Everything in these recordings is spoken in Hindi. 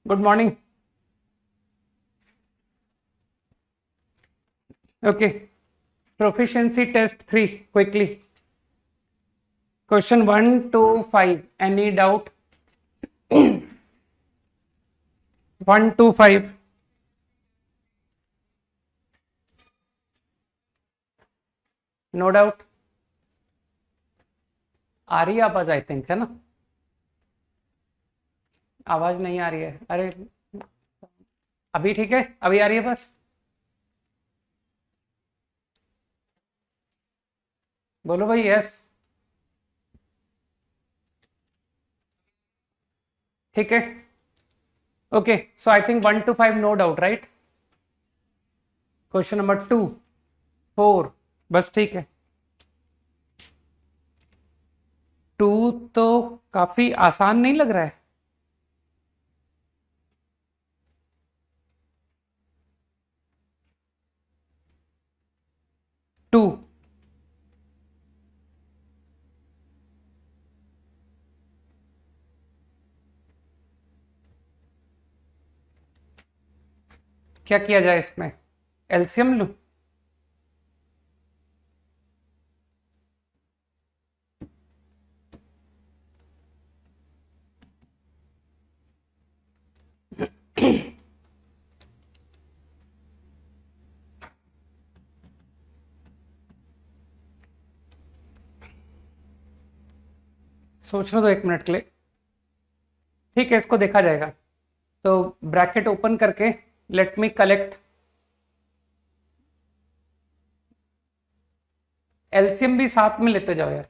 Good morning. Okay. Proficiency test 3 quickly. Question 1 to 5. Any doubt? 1 to 5. No doubt. आ रही है आवाज? आई थिंक, है ना? आवाज नहीं आ रही है? अरे अभी ठीक है? अभी आ रही है बस? बोलो भाई यस. ठीक है. Okay, so I think 1 to 5 no doubt, right? Question number 2, 4 बस ठीक है. 2 तो काफी आसान नहीं लग रहा है? 2. क्या किया जाए इसमें? एलसीएम लूं? सोचने दो 1 मिनट के लिए. ठीक है, इसको देखा जाएगा. तो ब्रैकेट ओपन करके लेट मी कलेक्ट. एलसीएम भी साथ में लेते जाओ यार.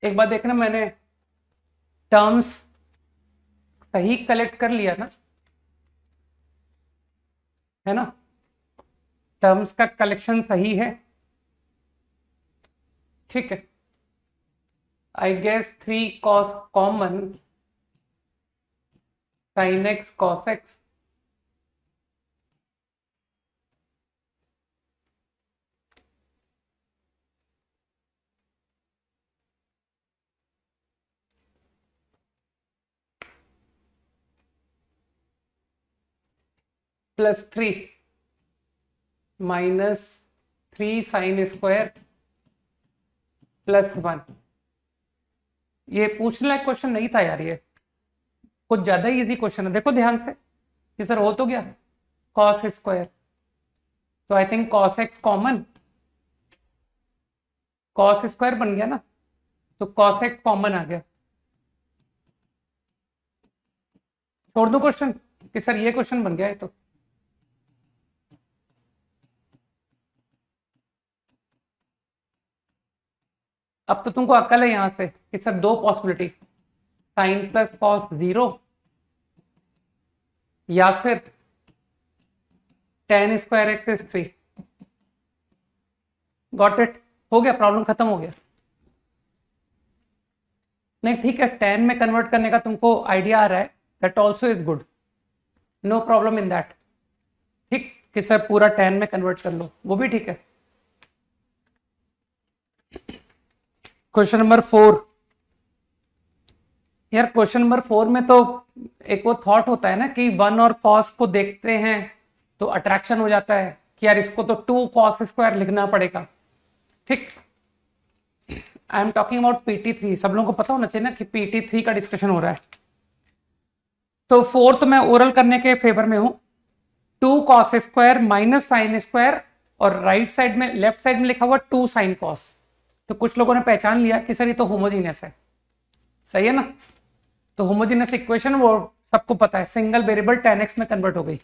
एक बात देखना, मैंने टर्म्स सही कलेक्ट कर लिया ना? है ना? टर्म्स का कलेक्शन सही है. ठीक है. I guess 3 cos common sine x cos x +3 -3 sine square +1. ये पूछने लायक क्वेश्चन नहीं था यार. ये कुछ ज्यादा ही इजी क्वेश्चन है. देखो ध्यान से कि सर हो तो गया कॉस स्क्वायर. तो I think cos x common, cos square बन गया ना, तो कॉस एक्स कॉमन आ गया. छोड़ दो क्वेश्चन कि सर ये क्वेश्चन बन गया है. तो अब तो तुमको अकल है यहां से कि सर दो पॉसिबिलिटी, साइन प्लस कॉस 0 या फिर ten square x is 3. Got it? हो गया, प्रॉब्लम खत्म हो गया. नहीं ठीक है, टेन में कन्वर्ट करने का तुमको आइडिया आ रहा है, that also is good. No problem in that. ठीक कि सर पूरा टेन में कन्वर्ट कर लो, वो भी ठीक है. Question number 4. यार क्वेश्चन नंबर 4 में तो एक वो थॉट होता है ना कि वन और कॉस को देखते हैं तो अट्रैक्शन हो जाता है कि यार इसको तो 2 कॉस स्क्वायर लिखना पड़ेगा. ठीक. I am talking about PT3. सब लोगों को पता होना चाहिए ना कि PT3 का डिस्कशन हो रहा है. तो 4 तो मैं ओरल करने के फेवर में हूं. 2 cos square minus sine square, और राइट साइड में, लेफ्ट साइड में लिखा हुआ 2 साइन कॉस. तो कुछ लोगों ने पहचान लिया कि सर ये तो होमोजीनियस है. सही है ना? तो होमोजीनियस इक्वेशन वो सबको पता है, सिंगल वेरिएबल 10x में कन्वर्ट हो गई.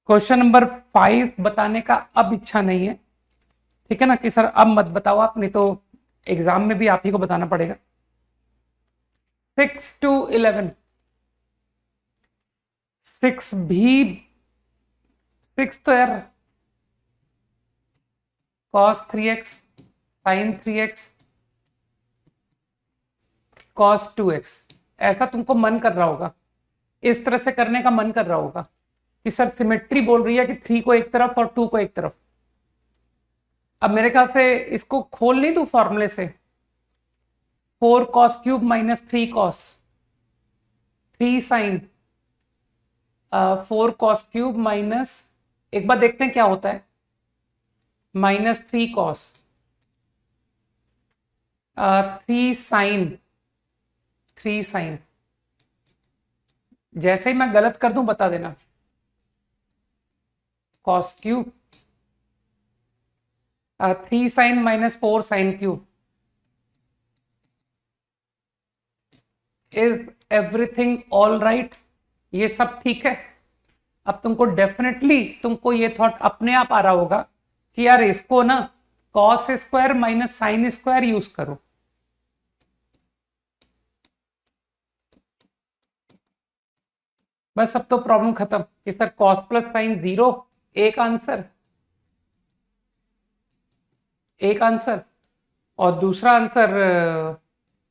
क्वेश्चन नंबर 5 बताने का अब इच्छा नहीं है. ठीक है ना कि सर अब मत बताओ आप, नहीं तो एग्जाम में भी आप ही को बताना पड़ेगा. 6 to 11. 6 भी, 6 तो यार cos 3x sign 3x cos 2x। ऐसा तुमको मन कर रहा होगा, इस तरह से करने का मन कर रहा होगा कि सर सिमेट्री बोल रही है कि 3 को एक तरफ और 2 को एक तरफ। अब मेरे ख्याल से इसको खोल नहीं दूं फॉर्मूले से, 4 cos cube minus 3 cos 3 sine 4 cos cube minus, एक बार देखते हैं क्या होता है, माइनस 3 cos 3 साइन 3 साइन। जैसे ही मैं गलत कर दूं बता देना। cos cube 3 sine minus 4 sine cube. Is everything all right? ये सब ठीक है? अब तुमको डेफिनेटली तुमको ये थॉट अपने आप आ रहा होगा कि यार इसको ना cos square minus sine square use करो। बस अब तो प्रॉब्लम खत्म कि सर कॉस प्लस साइन 0 एक आंसर, एक आंसर, और दूसरा आंसर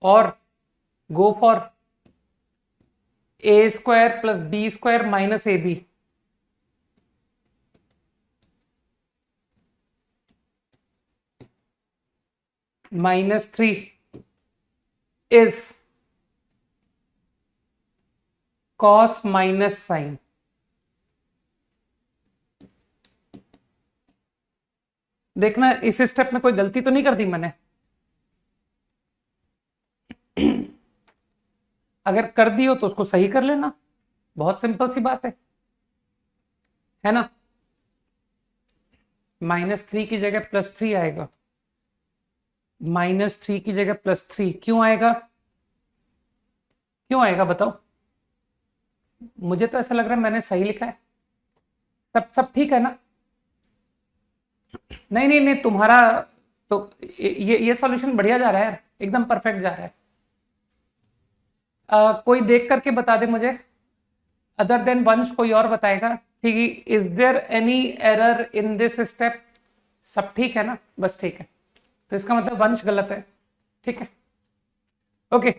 और go for a square plus b square minus a b. -3 is cos minus sine. देखना इस स्टेप में कोई गलती तो नहीं कर दी मैंने। अगर कर दी हो तो उसको सही कर लेना, बहुत सिंपल सी बात है ना। -3 की जगह +3 आएगा, -3 की जगह +3 क्यों आएगा? क्यों आएगा बताओ? मुझे तो ऐसा लग रहा है मैंने सही लिखा है। सब ठीक है ना? नहीं नहीं नहीं, तुम्हारा तो ये सॉल्यूशन बढ़िया जा रहा है यार, एकदम परफेक्ट जा रहा है। कोई देख करके बता दे मुझे, अदर देन वंश कोई और बताएगा कि is there any error in this step? सब ठीक है ना? बस ठीक है, तो इसका मतलब वंश गलत है। ठीक है, ओके।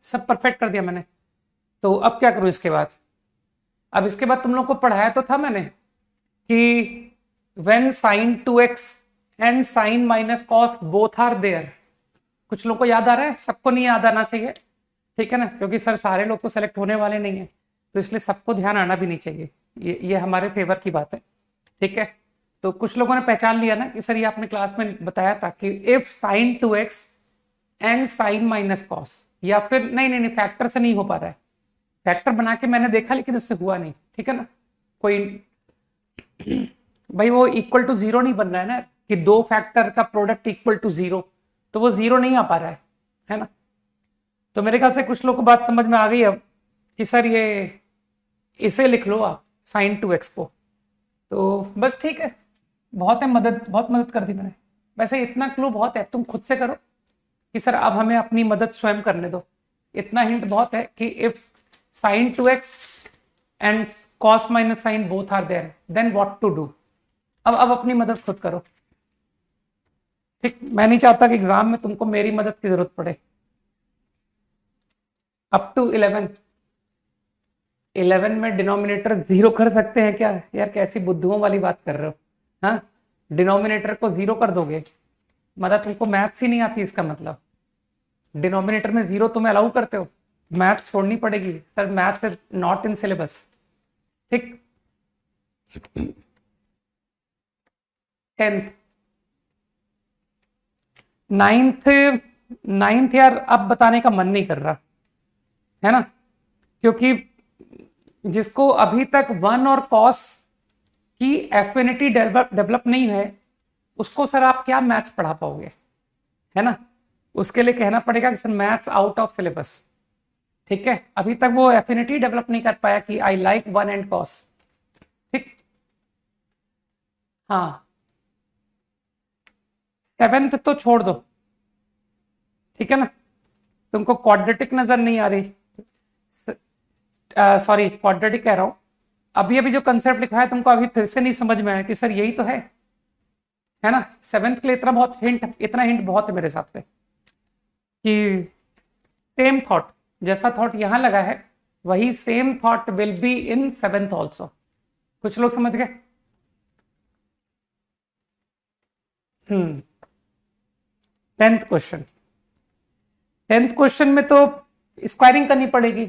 सब परफेक्ट कर दिया मैंने। तो अब क्या करूं इसके बाद? अब इसके बाद तुम लोग को पढ़ाया तो था मैंने कि when sin 2x and sin minus cos both are there. कुछ लोग को याद आ रहा है? सबको नहीं याद आना चाहिए, ठीक है ना, क्योंकि सर सारे लोग तो सेलेक्ट होने वाले नहीं है, तो इसलिए सबको ध्यान आना भी नहीं चाहिए। ये हमारे फेवर की बात है, ठीक है। तो कुछ लोगों ने पहचान लिया ना कि सर ये आपने क्लास में बताया था कि if sin 2x and sin minus cos, या फिर नहीं नहीं नहीं, फैक्टर से नहीं हो पा रहा है। फैक्टर बना के मैंने देखा लेकिन उससे हुआ नहीं, ठीक है ना। कोई भाई वो इक्वल टू 0 नहीं बन रहा है ना, कि दो फैक्टर का प्रोडक्ट इक्वल टू 0, तो वो 0 नहीं आ पा रहा है ना। तो मेरे ख्याल से कुछ लोग को बात समझ में आ गई अब कि सर ये इसे लिख लो आप sin 2x को। तो बस ठीक है, बहुत है, बहुत मदद कर दी मैंने। वैसे इतना क्लू बहुत है, तुम खुद से करो कि सर अब हमें अपनी मदद स्वयं करने दो। इतना हिंट बहुत है कि if sin 2x and cos minus sine both are there then what to do. अब अपनी मदद खुद करो, ठीक। मैं नहीं चाहता कि एग्जाम में तुमको मेरी मदद की जरूरत पड़े। अप टू 11 में डिनोमिनेटर 0 कर सकते हैं क्या? यार कैसी बुद्धुओं वाली बात कर रहे हो? हाँ, डिनोमिनेटर को 0 कर दोगे? मतलब तुमको मैथ्स ही नहीं आती, इसका मतलब डिनोमिनेटर में 0 तुम अलाउ करते हो? मैथ्स छोड़नी पड़ेगी sir, maths is not in syllabus, ठीक। 10th 9th यार अब बताने का मन नहीं कर रहा है ना, क्योंकि जिसको अभी तक 1 और कॉस की एफिनिटी डेवलप नहीं है उसको सर आप क्या मैथ्स पढ़ा पाओगे, है ना। उसके लिए कहना पड़ेगा कि sir maths out of syllabus, ठीक है। अभी तक वो एफिनिटी डेवलप नहीं कर पाया कि आई लाइक 1 एंड कॉस, ठीक। हाँ 7th तो छोड़ दो, ठीक है ना। तुमको क्वाड्रेटिक नजर नहीं आ रही, सॉरी क्वाड्रेटिक कह रहा हूं, अभी अभी जो कंसेप्ट लिखा है तुमको अभी फिर से नहीं समझ में आया कि सर यही तो है ना? सेवेंथ के लिए इतना हिंट बहुत है मेरे हिसाब से कि सेम थॉट, जैसा थॉट यहां लगा है वही same thought will be in seventh also. कुछ लोग समझ गए? हम्म। 10th क्वेश्चन में तो स्क्वायरिंग करनी पड़ेगी,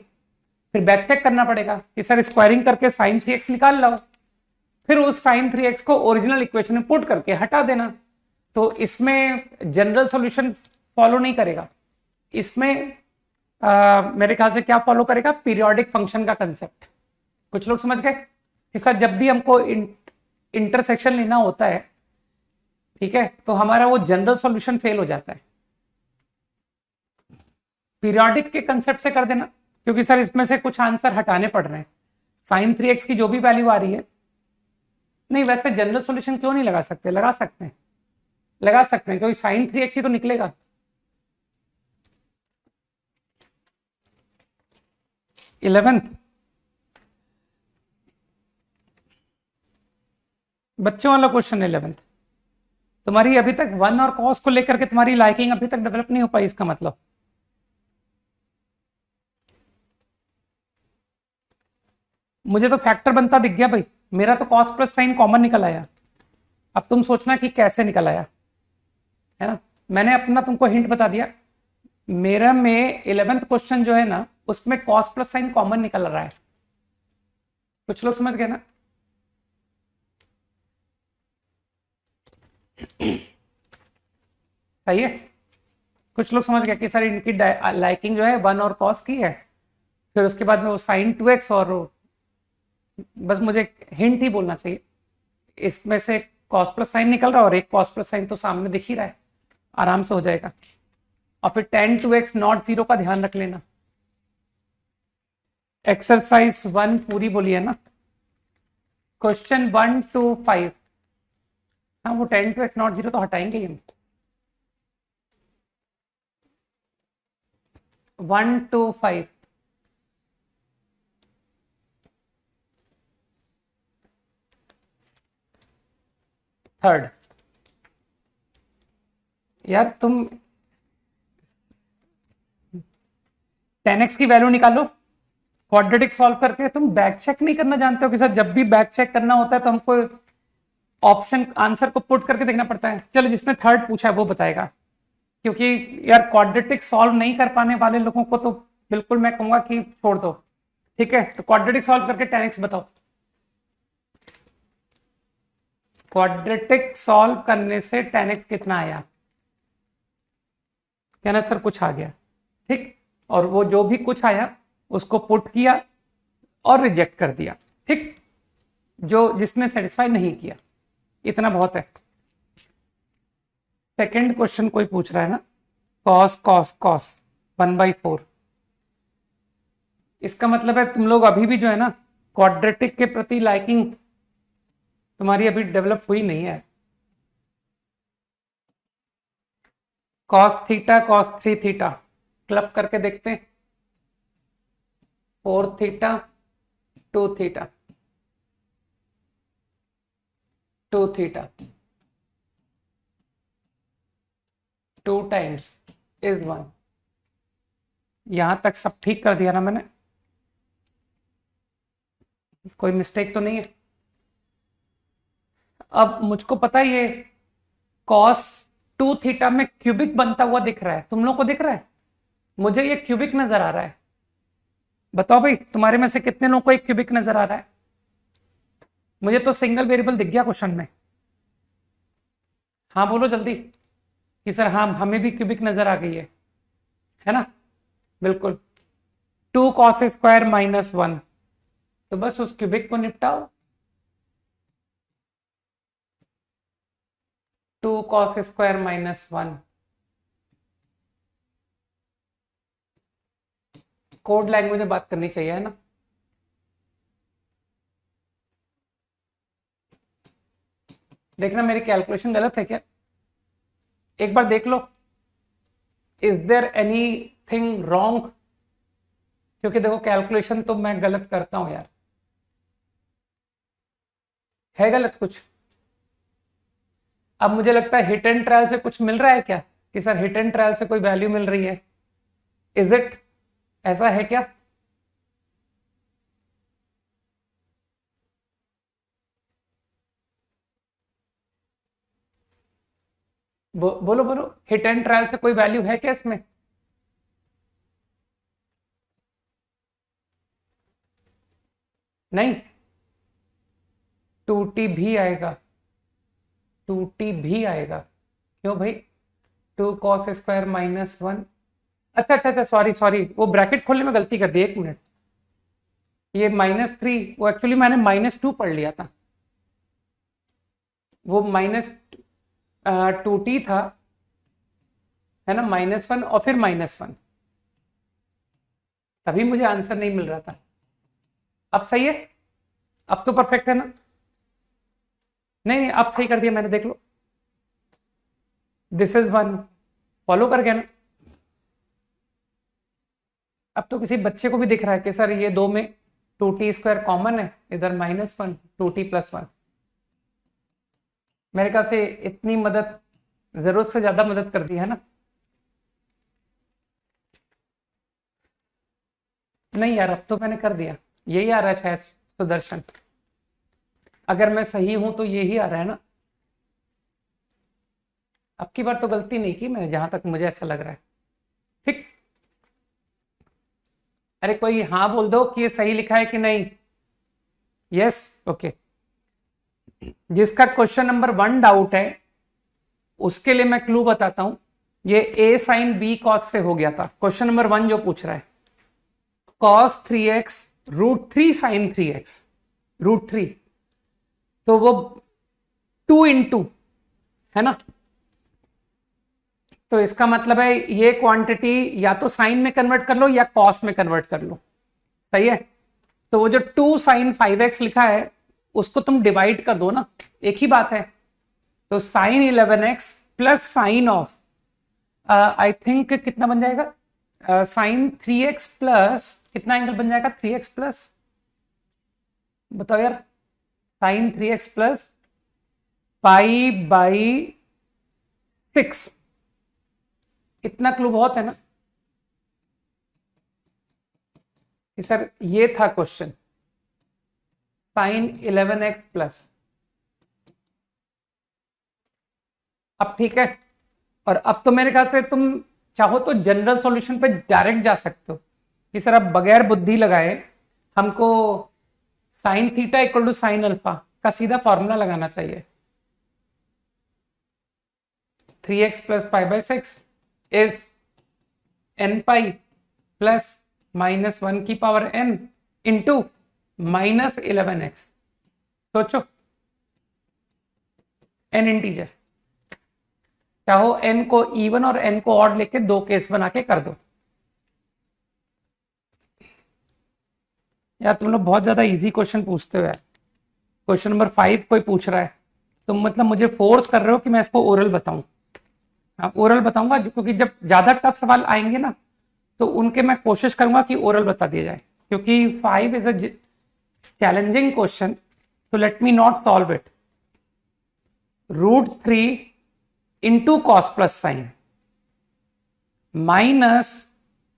फिर बैक चेक करना पड़ेगा कि सर स्क्वायरिंग करके साइन 3x निकाल लो, फिर उस साइन 3x को ओरिजिनल इक्वेशन में पुट करके हटा देना। तो इसमें जनरल सॉल्यूशन फॉलो नहीं करेगा, इसमें मेरे ख्याल से क्या फॉलो करेगा, पीरियोडिक फंक्शन का कंसेप्ट। कुछ लोग समझ गए कि सर जब भी हमको इंटरसेक्शन लेना होता है, ठीक है, तो हमारा वो जनरल सॉल्यूशन फेल हो जाता है। पीरियोडिक के कंसेप्ट से कर देना, क्योंकि सर इसमें से कुछ आंसर हटाने पड़ रहे हैं। साइन 3x की जो भी वैल्यू आ रही है, नहीं वैसे जनरल सॉल्यूशन क्यों नहीं लगा सकते? लगा सकते हैं, क्योंकि साइन 3x ही तो निकलेगा। इलेवेंथ बच्चों वाला क्वेश्चन 11th तुम्हारी अभी तक वन और कॉस को लेकर के तुम्हारी लाइकिंग अभी तक डेवलप नहीं हो पाई, इसका मतलब। मुझे तो फैक्टर बनता दिख गया भाई, मेरा तो कॉस प्लस साइन कॉमन निकल आया। अब तुम सोचना कि कैसे निकल आया, है ना? मैंने अपना तुमको हिंट बता दिया। मेरा में 11th क्वेश्चन जो है ना, उसमें कॉस प्लस साइन कॉमन निकल रहा है। कुछ लोग समझ गए ना? सही है। कुछ लोग समझ गए कि सर इनकी लाइकिंग जो है वन और कॉस की है, फिर उसके बाद में वो साइन 2x, और बस मुझे हिंट ही बोलना चाहिए, इसमें से कॉस प्लस साइन निकल रहा है और एक कॉस प्लस साइन तो सामने दिख ही रहा है, आराम से हो जाएगा। और फिर tan 2x नॉट 0 का ध्यान रख लेना। एक्सरसाइज 1 पूरी बोली है ना, क्वेश्चन 1 to 5। हाँ, वो tan 2x नॉट 0 तो हटाएंगे ही हम। 1 to 5। थर्ड, यार तुम 10x की वैल्यू निकालो क्वाड्रेटिक सॉल्व करके। तुम बैक चेक नहीं करना जानते हो कि सर जब भी बैक चेक करना होता है तो हमको ऑप्शन आंसर को पुट करके देखना पड़ता है। चलो जिसने थर्ड पूछा है वो बताएगा, क्योंकि यार क्वाड्रेटिक सॉल्व नहीं कर पाने वाले लोगों को तो बिल्कुल मैं कहूंगा कि छोड़ दो। ठीक है, तो क्वाड्रेटिक सॉल्व करके 10x बताओ। क्वाड्रेटिक सॉल्व करने से 10x कितना आया? कहना सर कुछ आ गया, ठीक, और वो जो भी कुछ आया उसको पुट किया और रिजेक्ट कर दिया, ठीक, जो जिसने सेटिस्फाई नहीं किया, इतना बहुत है। सेकंड क्वेश्चन कोई पूछ रहा है ना, कॉस कॉस कॉस 1/4। इसका मतलब है तुम लोग अभी भी जो है ना, क्वाड्रेटिक के प्रति लाइकिंग तुम्हारी अभी डेवलप हुई नहीं है। Cos theta cos 3 theta club करके देखते हैं। 4 theta 2 theta 2 theta 2 times is 1। यहां तक सब ठीक कर दिया ना मैंने? कोई मिस्टेक तो नहीं है? अब मुझको पता है ये कॉस 2 थीटा में क्यूबिक बनता हुआ दिख रहा है, तुम लोग को दिख रहा है? मुझे ये क्यूबिक नजर आ रहा है। बताओ भाई, तुम्हारे में से कितने लोगों को एक क्यूबिक नजर आ रहा है? मुझे तो सिंगल वेरिएबल दिख गया क्वेश्चन में। हाँ बोलो जल्दी कि सर हाँ हमें भी क्यूबिक नजर आ गई है ना? बिल्कुल। 2 कॉस स्क्वायर -1, तो बस उस क्यूबिक को निपटाओ। 2 कॉस स्क्वायर -1। कोड लैंग्वेज में बात करनी चाहिए, है ना? देखना मेरी कैलकुलेशन गलत है क्या, एक बार देख लो। Is there anything wrong? क्योंकि देखो कैलकुलेशन तो मैं गलत करता हूं यार। है गलत कुछ? अब मुझे लगता है हिट एंड ट्रायल से कुछ मिल रहा है क्या, कि सर हिट एंड ट्रायल से कोई वैल्यू मिल रही है? इज इट, ऐसा है क्या? बोलो बोलो, हिट एंड ट्रायल से कोई वैल्यू है क्या इसमें? नहीं, 2t भी आएगा, 2t भी आएगा। क्यों भाई? 2 cos² -1। अच्छा अच्छा अच्छा, सॉरी सॉरी, वो ब्रैकेट खोलने में गलती कर दी, 1 मिनट। ये -3, वो एक्चुअली मैंने -2 पढ़ लिया था, वो -2t था, है ना, -1 और फिर -1, तभी मुझे आंसर नहीं मिल रहा था। अब सही है? अब तो परफेक्ट है ना? नहीं नहीं, अब सही कर दिया मैंने, देख लो, दिस इज 1, फॉलो कर गया ना? अब तो किसी बच्चे को भी दिख रहा है कि सर ये दो में 2t² कॉमन है, इधर -1, 2t+1। मेरे ख्याल से इतनी मदद, जरूरत से ज्यादा मदद कर दी है ना? नहीं यार, अब तो मैंने कर दिया, यही आ रहा है शायद सुदर्शन, अगर मैं सही हूं तो यही आ रहा है ना? अब की बार तो गलती नहीं की मैंने, जहां तक मुझे ऐसा लग रहा है। ठीक, अरे कोई हाँ बोल दो कि ये सही लिखा है कि नहीं। Yes, okay. जिसका क्वेश्चन नंबर 1 डाउट है उसके लिए मैं क्लू बताता हूं, ये a sin b cos से हो गया था, क्वेश्चन नंबर 1 जो पूछ रहा है, cos 3x √3 sin 3x, √3, तो वो 2 into, है ना? तो इसका मतलब है ये क्वांटिटी या तो साइन में कन्वर्ट कर लो या कॉस में कन्वर्ट कर लो, सही है? तो वो जो 2 sin 5x लिखा है उसको तुम डिवाइड कर दो ना, एक ही बात है। तो sin 11x plus sign of, I think कितना बन जाएगा, sin 3x प्लस कितना एंगल बन जाएगा, 3x प्लस, बताओ यार, sin 3x प्लस π/6, इतना क्लू बहुत है ना कि सर ये था क्वेश्चन, sin 11x प्लस। अब ठीक है, और अब तो मेरे ख्याल से तुम चाहो तो जनरल सॉल्यूशन पे डायरेक्ट जा सकते हो कि सर अब बगैर बुद्धि लगाए हमको sin theta equal to sin alpha का सीधा फॉर्मूला लगाना चाहिए। 3x plus π/6 is n π plus -1 की पावर n इंटू -11x। सोचो, n इंटीजर, चाहो n को इवन और n को ऑड लेके 2 केस बना के कर दो। यार तुम लोग बहुत ज्यादा इजी क्वेश्चन पूछते हो यार। क्वेश्चन नंबर 5 कोई पूछ रहा है, तुम मतलब मुझे फोर्स कर रहे हो कि मैं इसको ओरल बताऊं। हाँ, ओरल बताऊंगा, क्योंकि जब ज्यादा टफ सवाल आएंगे ना तो उनके मैं कोशिश करूंगा कि ओरल बता दिया जाए, क्योंकि 5 इज अ चैलेंजिंग क्वेश्चन, तो let me not solve it. √3 into cos plus sine minus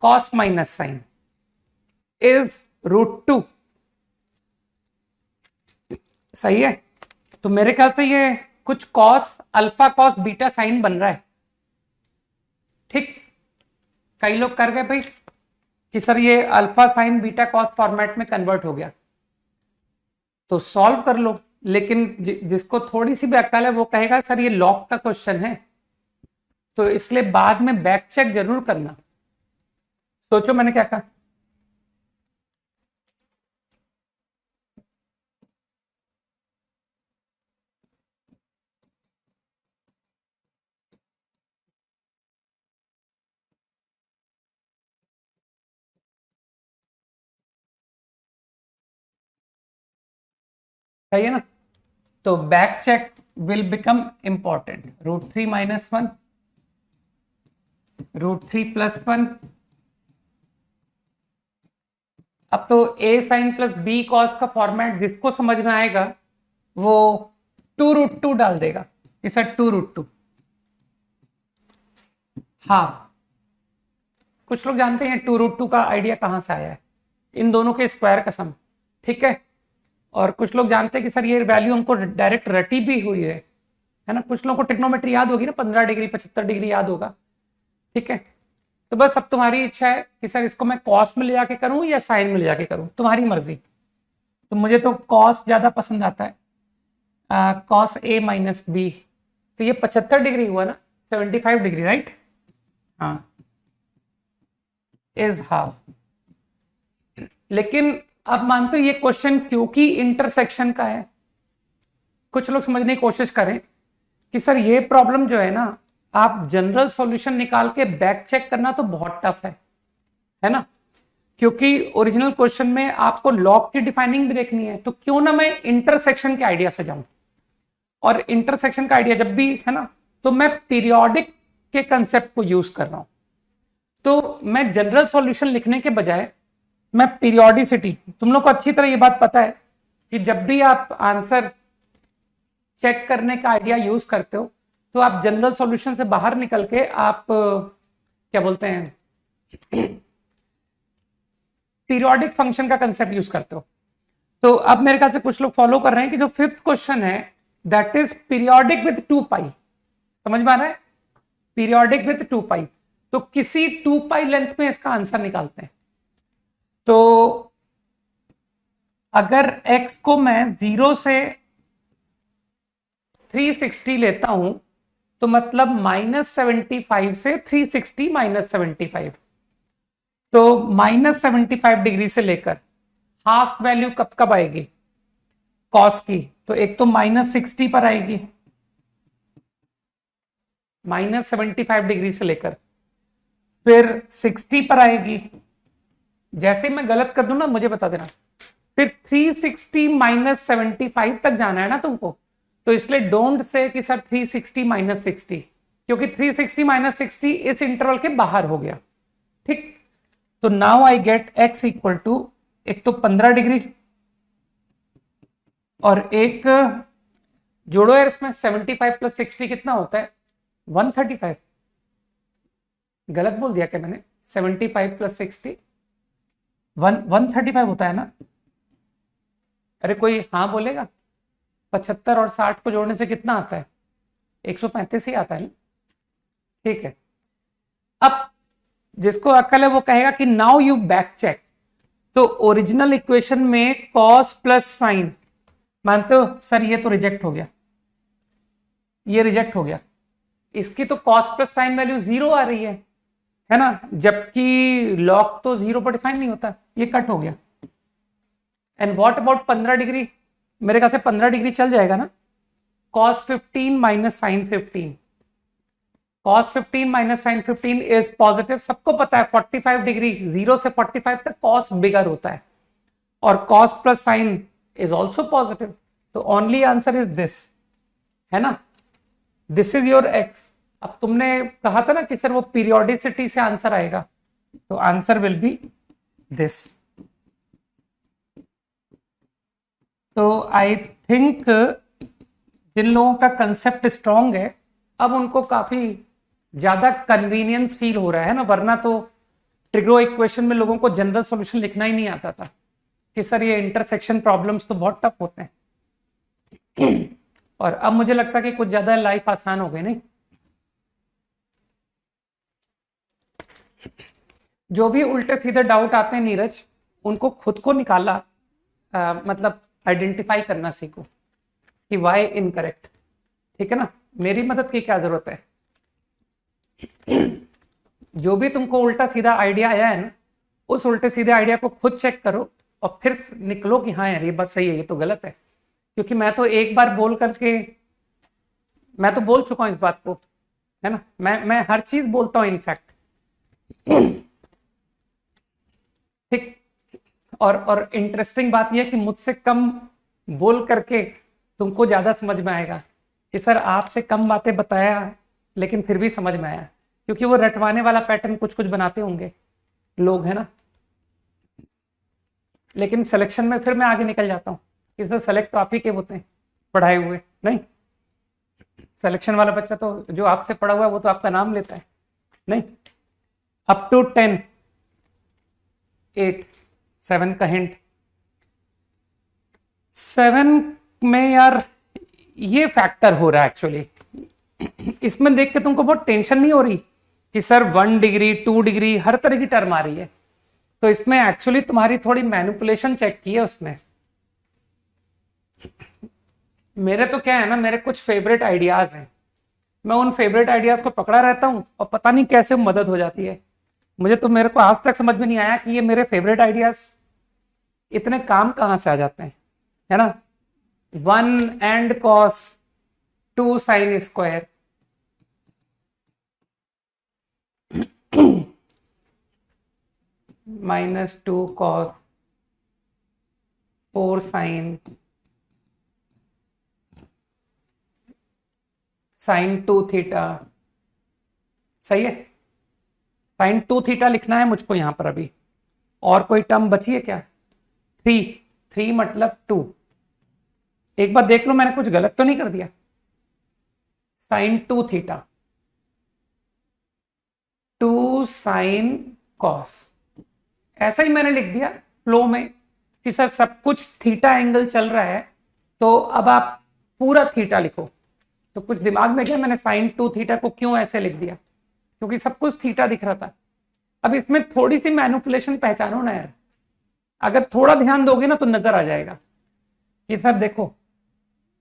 cos minus sine is √2, सही है? तो मेरे ख्याल से ये कुछ cos alpha cos beta sine बन रहा है। ठीक, कई लोग कर गए भाई कि सर ये alpha sine beta cos format में कन्वर्ट हो गया, तो सॉल्व कर लो। लेकिन जिसको थोड़ी सी भी अक्ल है वो कहेगा सर ये लॉग का क्वेश्चन है, तो इसलिए बाद में बैक चेक जरूर करना। सोचो मैंने क्या कहा। सही है ना? तो back check will become important. √3 - 1, √3 + 1, अब तो a sin plus b cos का फॉर्मेट जिसको समझ में आएगा वो 2√2 डाल देगा कि सर 2√2 हाफ। कुछ लोग जानते हैं 2√2 का आइडिया कहां से आया है, इन दोनों के स्क्वायर कसम, ठीक है। और कुछ लोग जानते हैं कि सर ये वैल्यू हमको डायरेक्ट रटी भी हुई है ना। कुछ लोगों को ट्रिग्नोमेट्री याद होगी ना, 15 डिग्री 75 डिग्री याद होगा, ठीक है। तो बस अब तुम्हारी इच्छा है कि सर इसको मैं कॉस में ले जाके करूं या साइन में ले जाके करूं, तुम्हारी मर्जी। तो मुझे तो कॉस ज्यादा पसंद आता है, कॉस ए माइनस बी। तो ये 75 डिग्री हुआ ना, 75 डिग्री, राइट। हाँ, इज हाफ। लेकिन अब मानते हो ये क्वेश्चन क्योंकि इंटरसेक्शन का है, कुछ लोग समझने की कोशिश करें कि सर ये प्रॉब्लम जो है ना, आप जनरल सॉल्यूशन निकाल के बैक चेक करना तो बहुत टफ है ना। क्योंकि ओरिजिनल क्वेश्चन में आपको लॉग की डिफाइनिंग भी देखनी है, तो क्यों ना मैं इंटरसेक्शन के आइडिया से जाऊं। और इंटरसेक्शन का आइडिया जब भी है ना, तो मैं पीरियोडिक के कंसेप्ट को यूज कर रहा हूं। तो मैं जनरल सॉल्यूशन लिखने के बजाय मैं पीरियोडिसिटी, तुम लोग को अच्छी तरह ये बात पता है कि जब भी आप आंसर चेक करने का आइडिया यूज करते हो, तो आप जनरल सॉल्यूशन से बाहर निकल के आप क्या बोलते हैं, पीरियोडिक फंक्शन का कंसेप्ट यूज करते हो। तो अब मेरे ख्याल से कुछ लोग फॉलो कर रहे हैं कि जो 5th क्वेश्चन है दैट इज पीरियोडिक विद 2 पाई। समझ में आ रहा है, पीरियोडिक विद 2 पाई। तो किसी 2 पाई लेंथ में इसका आंसर निकालते हैं। तो अगर x को मैं 0 से 360 लेता हूं, तो मतलब -75 से 360 -75। तो -75 डिग्री से लेकर हाफ वैल्यू कब कब आएगी कॉस की, तो एक तो -60 पर आएगी, -75 डिग्री से लेकर, फिर 60 पर आएगी। जैसे मैं गलत कर दूं ना मुझे बता देना। फिर 360 -75 तक जाना है ना तुमको, तो इसलिए डोंट से कि सर 360 -60, क्योंकि 360 -60 इस इंटरवल के बाहर हो गया, ठीक। तो now I get x equal to, एक तो 15 डिग्री और एक जोड़ो यार इसमें, 75 + 60 कितना होता है, 135। गलत बोल दिया क्या मैंने, 75 + 60 135 होता है ना। अरे कोई हाँ बोलेगा, 75 और 60 को जोड़ने से कितना आता है, 135 ही आता है ना, ठीक है। अब जिसको अक्ल है वो कहेगा कि नाउ यू बैक चेक। तो ओरिजिनल इक्वेशन में कॉस प्लस साइन, मानते हो सर ये तो रिजेक्ट हो गया, ये रिजेक्ट हो गया, इसकी तो कॉस प्लस साइन वैल्यू 0 आ रही है ना, जबकि लॉग तो 0 पर डिफाइन नहीं होता, ये कट हो गया। एंड व्हाट अबाउट 15 डिग्री, मेरे ख्याल से 15 डिग्री चल जाएगा ना, cos 15 minus sine 15, cos 15 minus sine 15 is positive. सबको पता है 45 डिग्री 0 से 45 तक cos बिगर होता है, और cos plus sign is also positive. तो ओनली आंसर इज दिस, है ना, दिस इज योर x। अब तुमने कहा था ना कि सर वो पीरियोडिसिटी से आंसर आएगा, तो आंसर विल बी दिस। तो आई थिंक जिन लोगों का कंसेप्ट स्ट्रांग है, अब उनको काफी ज्यादा कन्वीनियंस फील हो रहा है ना, वरना तो ट्रिग्रो इक्वेशन में लोगों को जनरल सॉल्यूशन लिखना ही नहीं आता था कि सर ये इंटरसेक्शन प्रॉब्लम्स तो बहुत टफ होते हैं। और अब मुझे लगता है कि कुछ ज्यादा लाइफ आसान हो गई, नहीं। जो भी उल्टे सीधे डाउट आते हैं नीरज, उनको खुद को निकाला मतलब आइडेंटिफाई करना सीखो कि वाई इनकरेक्ट, ठीक है ना। मेरी मदद की क्या जरूरत है, जो भी तुमको उल्टा सीधा आइडिया आया है ना, उस उल्टे सीधे आइडिया को खुद चेक करो और फिर निकलो कि हाँ यार ये बात सही है, ये तो गलत है। क्योंकि मैं तो एक बार बोल करके, मैं तो बोल चुका हूं इस बात को, है ना, मैं हर चीज बोलता हूं इनफैक्ट, ठीक। और इंटरेस्टिंग बात यह कि मुझसे कम बोल करके तुमको ज्यादा समझ में आएगा कि सर आपसे कम बातें बताया लेकिन फिर भी समझ में आया, क्योंकि वो रटवाने वाला पैटर्न कुछ कुछ बनाते होंगे लोग, है ना। लेकिन सिलेक्शन में फिर मैं आगे निकल जाता हूँ, इसलिए सेलेक्ट तो आप ही के होते हैं, पढ़ाए हुए? नहीं, सिलेक्शन वाला बच्चा तो जो आपसे पढ़ा हुआ है वो तो आपका नाम लेता है। नहीं, अप टू 10, 8, 7 का हिंट। 7 में यार ये फैक्टर हो रहा है एक्चुअली। इसमें देख के तुमको बहुत टेंशन नहीं हो रही कि सर 1 डिग्री 2 डिग्री हर तरह की टर्म आ रही है? तो इसमें एक्चुअली तुम्हारी थोड़ी मैनिपुलेशन चेक की है उसने। मेरे तो क्या है ना, मेरे कुछ फेवरेट आइडियाज हैं, मैं उन फेवरेट आइडियाज को पकड़ा रहता हूं और पता नहीं कैसे मदद हो जाती है मुझे। तो मेरे को आज तक समझ में नहीं आया कि ये मेरे फेवरेट आइडियाज इतने काम कहां से आ जाते हैं, है ना। 1 and cos 2 sine square -2 cos 4 sin 2 theta. सही है, sin 2 थीटा लिखना है मुझको यहां पर अभी। और कोई टर्म बची है क्या? 3 मतलब 2। एक बार देख लो मैंने कुछ गलत तो नहीं कर दिया। sin 2 थीटा 2 sin cos, ऐसा ही मैंने लिख दिया फ्लो में कि सर सब कुछ थीटा एंगल चल रहा है तो अब आप पूरा थीटा लिखो। तो कुछ दिमाग में गया, मैंने sin 2 थीटा को क्यों ऐसे लिख दिया, क्योंकि सब कुछ थीटा दिख रहा था। अब इसमें थोड़ी सी मैनिपुलेशन पहचानो ना यार, अगर थोड़ा ध्यान दोगे ना तो नजर आ जाएगा कि सर देखो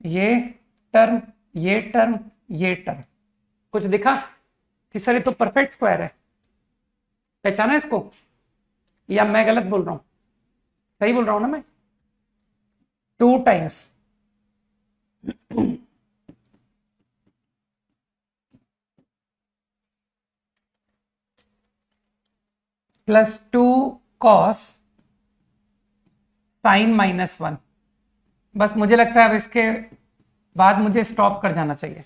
ये टर्म ये टर्म ये टर्म, कुछ दिखा कि सर ये तो परफेक्ट स्क्वायर है। पहचाना इसको या मैं गलत बोल रहा हूं? सही बोल रहा हूं ना मैं? 2 टाइम्स +2 cos sin -1। बस मुझे लगता है अब इसके बाद मुझे स्टॉप कर जाना चाहिए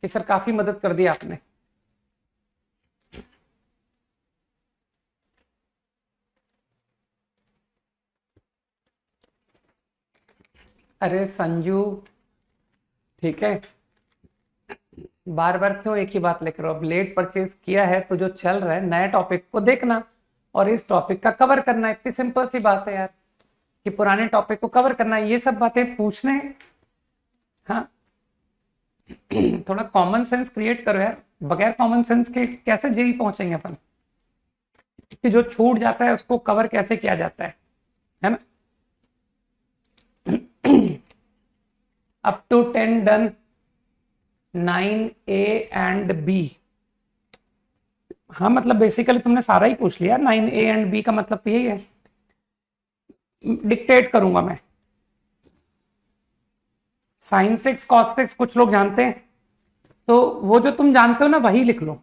कि सर काफी मदद कर दी आपने। अरे संजू ठीक है, बार बार क्यों एक ही बात लेकर? अब लेट परचेज किया है तो जो चल रहा है नए टॉपिक को देखना और इस टॉपिक का कवर करना। इतनी सिंपल सी बात है यार कि पुराने टॉपिक को कवर करना, ये सब बातें पूछने। हाँ थोड़ा कॉमन सेंस क्रिएट करो यार, बगैर कॉमन सेंस के कैसे जेई पहुंचेंगे अपन? कि जो छूट जाता है उसको कवर कैसे किया जाता है ना। Up to 10 done, 9A and B। हाँ मतलब बेसिकली तुमने सारा ही पूछ लिया। 9A एंड B का मतलब तो यही है। डिक्टेट करूंगा मैं। sin 6 cos 6 कुछ लोग जानते हैं, तो वो जो तुम जानते हो ना वही लिख लो,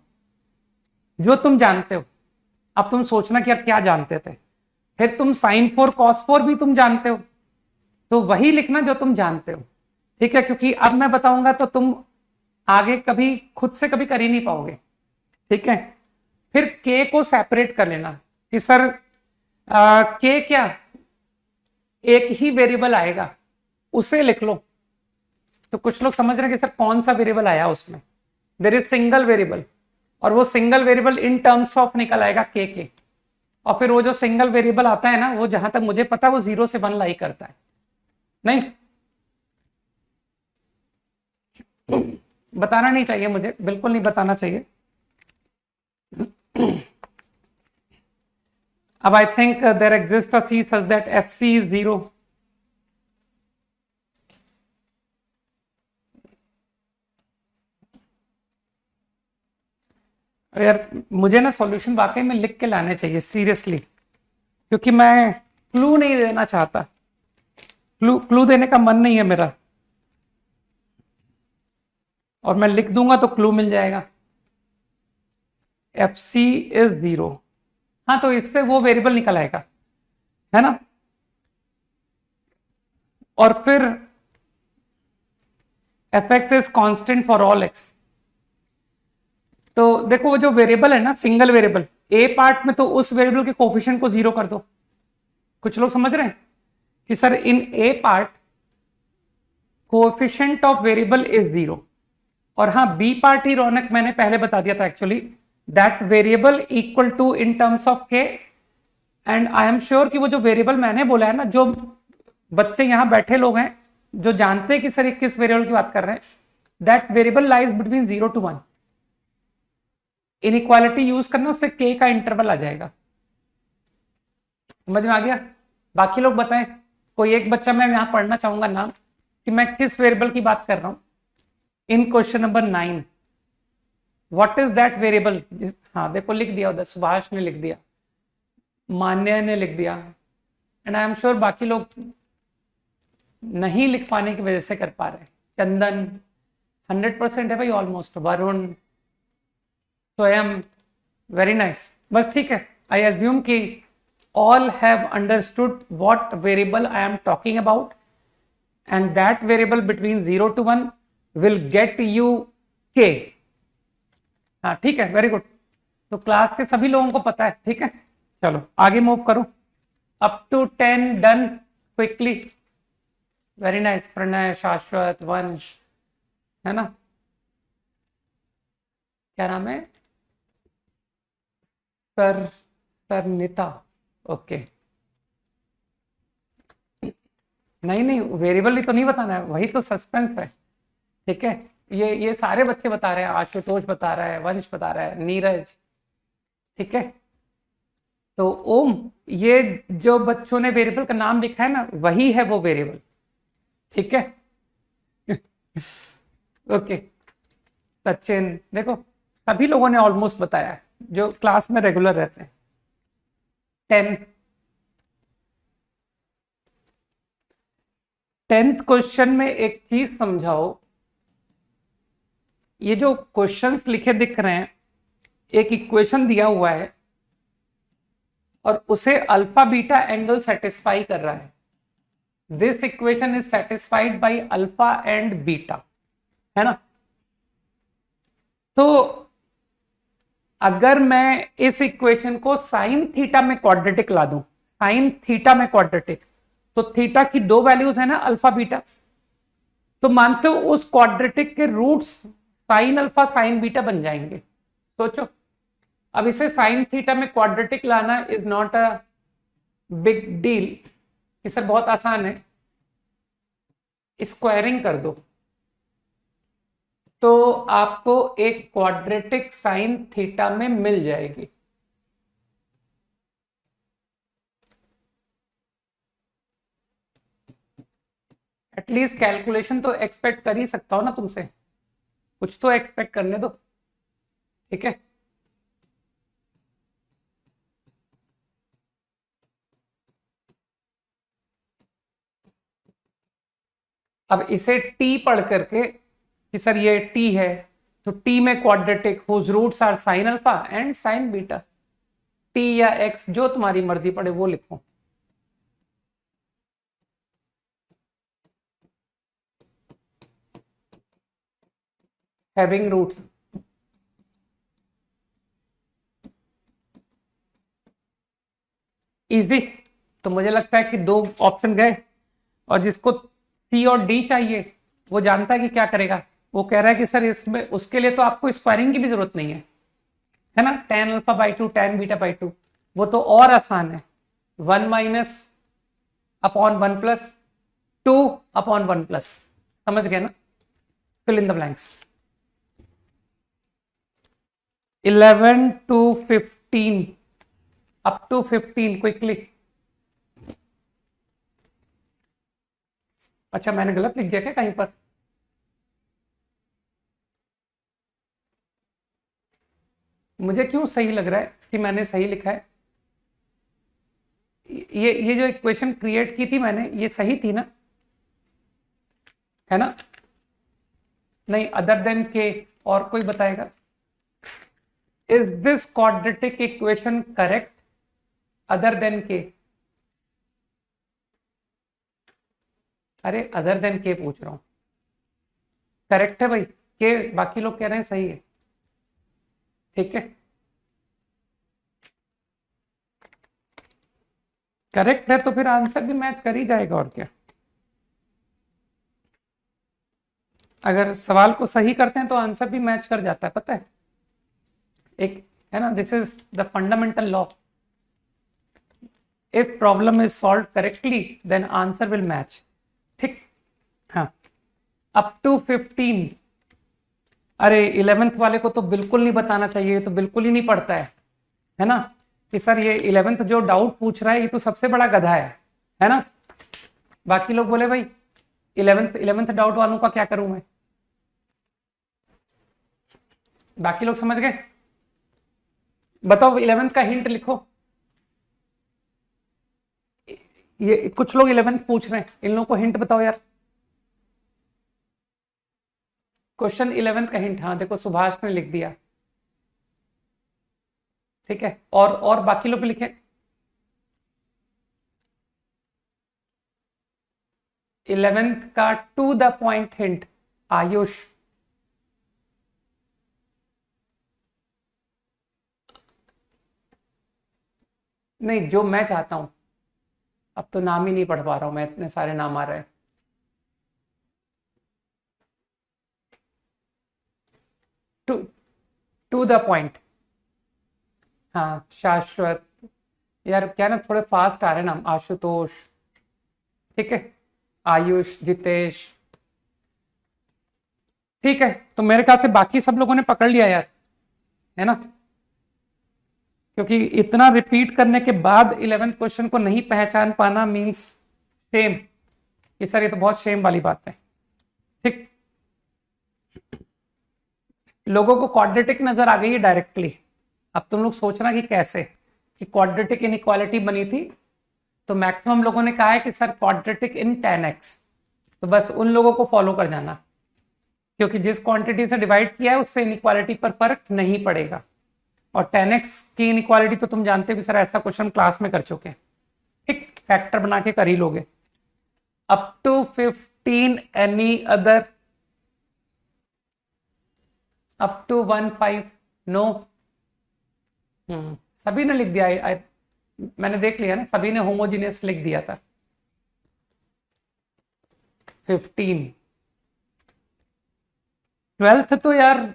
जो तुम जानते हो। अब तुम सोचना कि यार क्या जानते थे, फिर तुम sin 4 cos 4 भी तुम जानते हो, तो वही लिखना जो तुम जानते हो, ठीक है। क्योंकि अब मैं बताऊंगा तो तुम आगे कभी खुद से कभी कर ही नहीं पाओगे, ठीक है। फिर k को सेपरेट कर लेना कि सर k क्या, एक ही वेरिएबल आएगा उसे लिख लो। तो कुछ लोग समझ रहे हैं कि सर कौन सा वेरिएबल आया उसमें? देयर इज सिंगल वेरिएबल, और वो single variable in terms of निकल आएगा के। और फिर वो जो सिंगल वेरिएबल आता है ना, वो जहां तक मुझे पता है वो 0 से 1 लाई करता है। नहीं बताना नहीं चाहिए मुझे, बिल्कुल नहीं बताना चाहिए। अब I think there exist a C such that FC is 0। अरे यार मुझे ना सॉल्यूशन वाकई में लिख के लाने चाहिए सीरियसली, क्योंकि मैं क्लू नहीं देना चाहता। क्लू देने का मन नहीं है मेरा, और मैं लिख दूंगा तो क्लू मिल जाएगा। FC इज 0, हाँ तो इससे वो वेरिएबल निकल आएगा, है ना। और फिर fx is constant for all x। तो देखो वो जो वेरिएबल है ना, सिंगल वेरिएबल, ए पार्ट में तो उस वेरिएबल के कोफिशिएंट को 0 कर दो। कुछ लोग समझ रहे हैं कि sir in A part coefficient of variable is 0। और हाँ, बी पार्ट ही रौनक मैंने पहले बता दिया था actually, that variable equal to in terms of K. And I am sure कि वो जो वेरिएबल मैंने बोला है ना, जो बच्चे यहां बैठे लोग हैं जो जानते हैं कि सर किस वेरिएबल की बात कर रहे हैं, that variable lies between 0 to 1। Inequality use करना, उससे के का इंटरवल आ जाएगा। समझ में आ गया? बाकी लोग बताएं, कोई एक बच्चा मैं यहां पढ़ना चाहूंगा नाम कि मैं किस वेरिएबल की बात कर रहा हूं। In question number 9, what is that variable? हाँ देखो, लिख दिया उधर, सुभाष ने लिख दिया, मान्य ने लिख दिया, एंड आई एम श्योर बाकी लोग नहीं लिख पाने की वजह से कर पा रहे। चंदन 100% है भाई ऑलमोस्ट, वरुण, स्वयं, वेरी नाइस। बस ठीक है, आई एज्यूम कि all have understood what variable I am talking about, and that variable between 0 to 1 will get you k। हाँ ठीक है, वेरी गुड। तो क्लास के सभी लोगों को पता है, ठीक है। चलो आगे मूव करो, up to 10 done quickly, very nice. Pranay, Shashwat, Vansh, है ना, क्या नाम है, सरनिता, ओके। नहीं वेरिएबल ही तो नहीं बताना है, वही तो सस्पेंस है, ठीक है। ये सारे बच्चे बता रहे हैं, आशुतोष बता रहा है, वंश बता रहा है, नीरज, ठीक है। तो ओम, ये जो बच्चों ने वेरिएबल का नाम लिखा है ना, वही है वो वेरिएबल, ठीक है। ओके सचिन, देखो सभी लोगों ने ऑलमोस्ट बताया है जो क्लास में रेगुलर रहते हैं। 10th क्वेश्चन में एक चीज समझाओ, ये जो क्वेश्चंस लिखे दिख रहे हैं, एक इक्वेशन दिया हुआ है और उसे अल्फा बीटा एंगल सेटिस्फाई कर रहा है। This equation is satisfied by alpha and beta, है ना। तो अगर मैं इस इक्वेशन को साइन थीटा में क्वाड्रेटिक ला दूं, साइन थीटा में क्वाड्रेटिक, तो थीटा की दो वैल्यूज है ना, अल्फा बीटा, तो मानते हो उस क्वाड्रेटिक के roots sine alpha sine beta बन जाएंगे। सोचो, अब इसे साइन थीटा में क्वाड्रेटिक लाना is not a big deal, इसे बहुत आसान है, स्क्वायरिंग कर दो तो आपको एक क्वाड्रेटिक साइन थीटा में मिल जाएगी। एटलीस्ट कैलकुलेशन तो एक्सपेक्ट कर ही सकता हो ना तुमसे, कुछ तो एक्सपेक्ट करने दो, ठीक है। अब इसे टी पढ़ करके कि सर ये टी है, तो टी में quadratic whose roots are sine alpha and sine beta, T या एक्स जो तुम्हारी मर्जी पड़े वो लिखो। Having roots, easy. तो मुझे लगता है कि दो ऑप्शन गए, और जिसको सी और डी चाहिए वो जानता है कि क्या करेगा। वो कह रहा है कि सर इसमें उसके लिए तो आपको स्क्वायरिंग की भी जरूरत नहीं है ना, tan alpha by two tan beta by two, वो तो और आसान है, 1 minus upon 1 plus 2 upon 1 plus, समझ गए ना। Fill in the blanks. 11 to 15, up to 15 quickly. अच्छा मैंने गलत लिख दिया क्या कहीं पर? मुझे क्यों सही लग रहा है कि मैंने सही लिखा है? ये जो इक्वेशन क्रिएट की थी मैंने, ये सही थी ना, है ना? नहीं, अदर देन के, और कोई बताएगा? Is this quadratic equation correct other than के? अरे अदर देन के पूछ रहा हूं, करेक्ट है भाई के, बाकी लोग कह रहे हैं सही है, ठीक है। करेक्ट है तो फिर आंसर भी मैच कर ही जाएगा, और क्या। अगर सवाल को सही करते हैं तो आंसर भी मैच कर जाता है, पता है, एक है ना, this is the fundamental law. If problem is solve correctly then answer will match. ठीक, हाँ, अप टू 15। अरे 11th वाले को तो बिल्कुल नहीं बताना चाहिए, तो बिल्कुल ही नहीं पढ़ता है ना, कि सर ये 11th जो डाउट पूछ रहा है ये तो सबसे बड़ा गधा है ना। बाकी लोग बोले भाई 11th डाउट वालों का क्या करूं मैं। बाकी लोग समझ गए? बताओ 11th का हिंट लिखो। ये कुछ लोग 11th पूछ रहे हैं, इन लोगों को हिंट बताओ यार। क्वेश्चन 11th का हिंट, हाँ देखो सुभाष ने लिख दिया, ठीक है, और बाकी लोग भी लिखे। 11th का to the point hint, Ayush. नहीं, जो मैं चाहता हूं, अब तो नाम ही नहीं पढ़ पा रहा हूं मैं, इतने सारे नाम आ रहे हैं। टू टू द पॉइंट, हाँ, शाश्वत, यार क्या ना, थोड़े फास्ट आ रहे हैं नाम, आशुतोष, ठीक है, आयुष, जितेश, ठीक है। तो मेरे ख्याल से बाकी सब लोगों ने पकड़ लिया यार, है ना, क्योंकि इतना रिपीट करने के बाद 11th क्वेश्चन को नहीं पहचान पाना मींस शेम, कि सर ये तो बहुत शेम वाली बात है। ठीक, लोगों को क्वाड्रेटिक नजर आ गई है डायरेक्टली। अब तुम लोग सोचना कि कैसे, कि क्वाड्रेटिक इनइक्वालिटी बनी थी, तो मैक्सिमम लोगों ने कहा है कि सर क्वाड्रेटिक इन 10x, तो बस उन लोगों को फॉलो कर जाना, क्योंकि जिस क्वांटिटी से डिवाइड किया है उससे इनइक्वालिटी पर फर्क नहीं पड़ेगा। और 10x की इनइक्वालिटी तो तुम जानते भी, सर ऐसा क्वेश्चन क्लास में कर चुके हैं, ठीक, फैक्टर बना के कर ही लोगे। Up to 15 any other, up to 15 no. सभी ने लिख दिया, मैंने देख लिया ना, सभी ने होमोजीनियस लिख दिया था। 15, 12th तो यार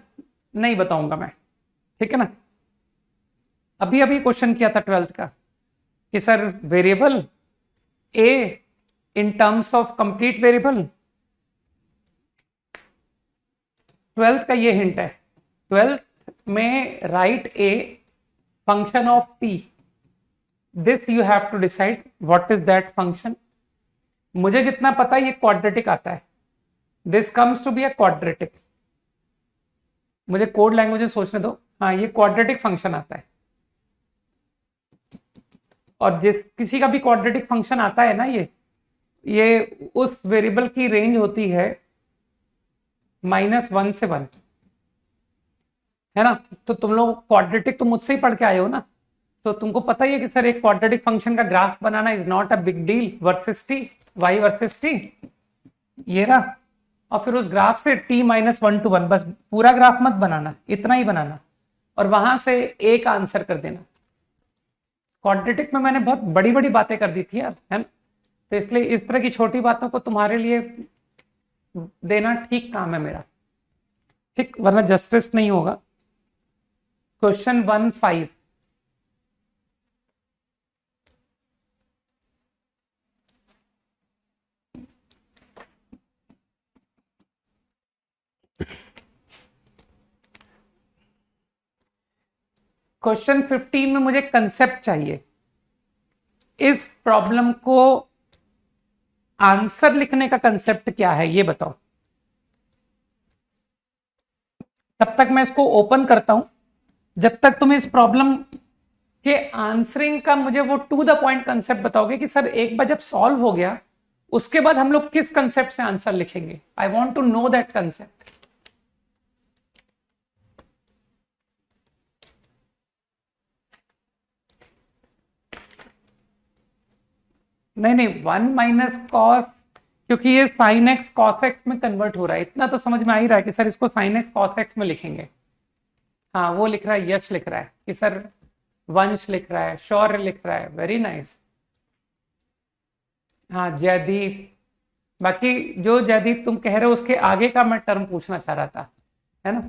नहीं बताऊंगा मैं, ठीक है ना। अभी अभी क्वेश्चन किया था 12th का, कि sir variable A in terms of complete variable. 12th का ये हिंट है, 12th में right a function of P, this you have to decide what is that function. मुझे जितना पता है ये क्वाड्रेटिक आता है, this comes to be a quadratic. मुझे कोड लैंग्वेज सोचने दो, हाँ ये क्वाड्रेटिक फंक्शन आता है। और जिस किसी का भी क्वाड्रेटिक फंक्शन आता है ना, ये उस वेरिएबल की रेंज होती है -1 से 1, है ना। तो तुम लोग क्वाड्रेटिक तो मुझसे ही पढ़ के आए हो ना, तो तुमको पता ही है कि सर एक क्वाड्रेटिक फंक्शन का ग्राफ बनाना is not a big deal, versus T, Y versus T, ये रहा। और फिर उस ग्राफ से t -1 to 1, बस पूरा ग्राफ मत बनाना, इतना ही बनाना, और वहां से एक आंसर कर देना। क्वाड्रेटिक में मैंने बहुत बड़ी बड़ी बातें कर दी थी यार, है ना, तो इसलिए इस तरह की छोटी बातों को तुम्हारे लिए देना ठीक काम है मेरा, ठीक, वरना जस्टिस नहीं होगा। क्वेश्चन 15, क्वेश्चन 15 में मुझे कंसेप्ट चाहिए, इस प्रॉब्लम को आंसर लिखने का कंसेप्ट क्या है ये बताओ। तब तक मैं इसको ओपन करता हूं, जब तक तुम इस प्रॉब्लम के आंसरिंग का मुझे वो टू द पॉइंट कंसेप्ट बताओगे कि सर एक बार जब सॉल्व हो गया उसके बाद हम लोग किस कंसेप्ट से आंसर लिखेंगे। I want to know that concept. नहीं नहीं, 1 माइनस कॉस, क्योंकि ये साइन एक्स कॉस एक्स में कन्वर्ट हो रहा है, इतना तो समझ में आ ही रहा है कि सर इसको साइन एक्स कॉस एक्स में लिखेंगे। हाँ वो लिख रहा है, यश लिख रहा है कि सर वंश लिख रहा है, शौर्य लिख रहा है, वेरी नाइस। हाँ जयदीप, बाकी जो जयदीप तुम कह रहे हो उसके आगे का मैं टर्म पूछना चाह रहा था, है ना।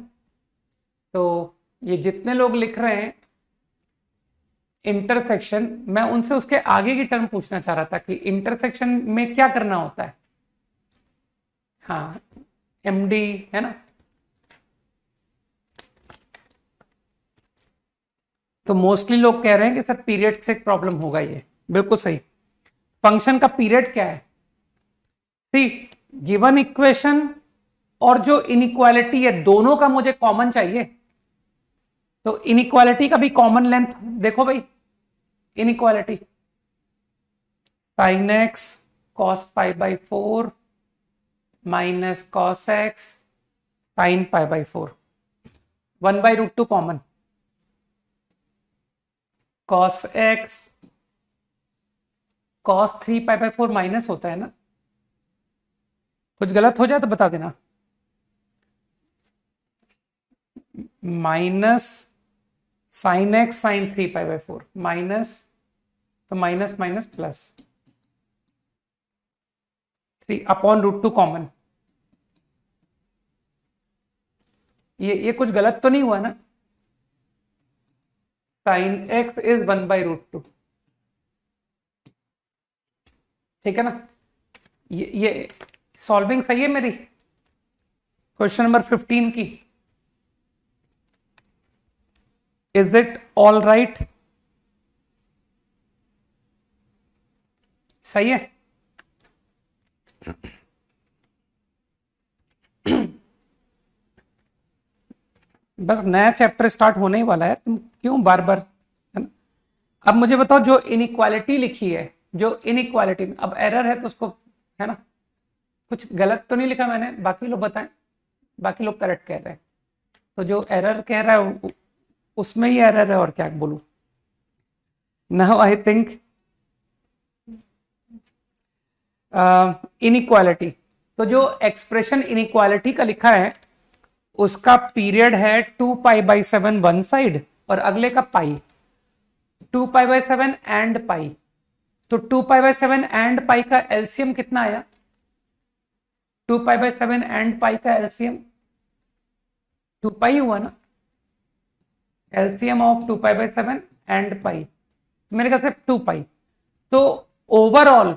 तो ये जितने लोग लिख रहे हैं इंटरसेक्शन, मैं उनसे उसके आगे की टर्म पूछना चाह रहा था कि इंटरसेक्शन में क्या करना होता है। हाँ, एमडी, है ना। तो मोस्टली लोग कह रहे हैं कि सर पीरियड से प्रॉब्लम होगा, ये बिल्कुल सही। फंक्शन का पीरियड क्या है? सी, गिवन इक्वेशन और जो इनइक्वालिटी है दोनों का मुझे कॉमन चाहिए। तो इनइक्वालिटी का भी कॉमन लेंथ देखो भाई, inequality sign x cos pi by 4 minus cos x sine pi by 4, 1/√2 common, cos x cos 3 pi by 4 minus होता है ना। कुछ गलत हो जाए तो बता देना। Minus sine x sine 3 pi by 4 minus, तो माइनस माइनस प्लस 3/√2 कॉमन। ये कुछ गलत तो नहीं हुआ ना? साइन एक्स इज 1/√2, ठीक है ना। ये सॉल्विंग सही है मेरी क्वेश्चन नंबर 15 की। Is it all right? सही है। बस नया चैप्टर स्टार्ट होने ही वाला है, तुम क्यों बार बार, है ना। अब मुझे बताओ, जो इनइक्वालिटी लिखी है, जो इनइक्वालिटी में अब एरर है तो उसको, है ना, कुछ गलत तो नहीं लिखा मैंने, बाकी लोग बताएं, बाकी लोग करेक्ट कह रहे हैं। तो जो एरर कह रहा है उसमें ही एरर है, और क्या बोलूं। नाउ आई थिंक इनइक्वालिटी, तो जो एक्सप्रेशन इनइक्वालिटी का लिखा है उसका पीरियड है 2π/7 वन साइड और अगले का पाई, 2π/7 एंड पाई। तो 2π/7 एंड पाई का एलसीएम कितना आया? 2π/7 एंड पाई का एलसीएम 2π हुआ ना। एलसीएम ऑफ 2π/7 एंड पाई मेरे ख्याल से 2π। तो overall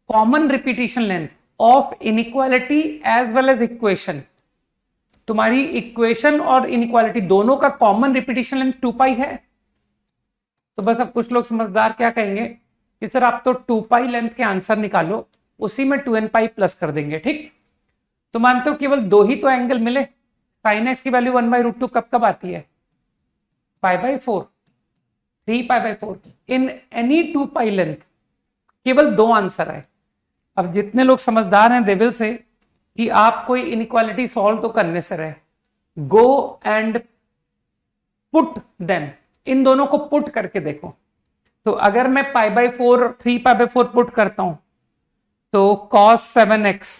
common repetition length of inequality as well as equation, तुम्हारी इक्वेशन और इनइक्वालिटी दोनों का कॉमन रिपीटिशन लेंथ 2π है। तो बस अब कुछ लोग समझदार क्या कहेंगे कि सर आप तो 2π लेंथ के आंसर निकालो, उसी में 2nπ प्लस कर देंगे, ठीक। तो मानते हो केवल दो ही तो एंगल मिले, साइन एक्स की वैल्यू 1/√2 कब कब आती है? π/4, 3π/4 इन एनी 2π लेंथ केवल दो आंसर आए। अब जितने लोग समझदार हैं दे विल से कि आप कोई इनइक्वालिटी सॉल्व तो करने से रहे, गो एंड पुट देम, इन दोनों को पुट करके देखो। तो अगर मैं π/4 3π/4 पुट करता हूं तो cos 7x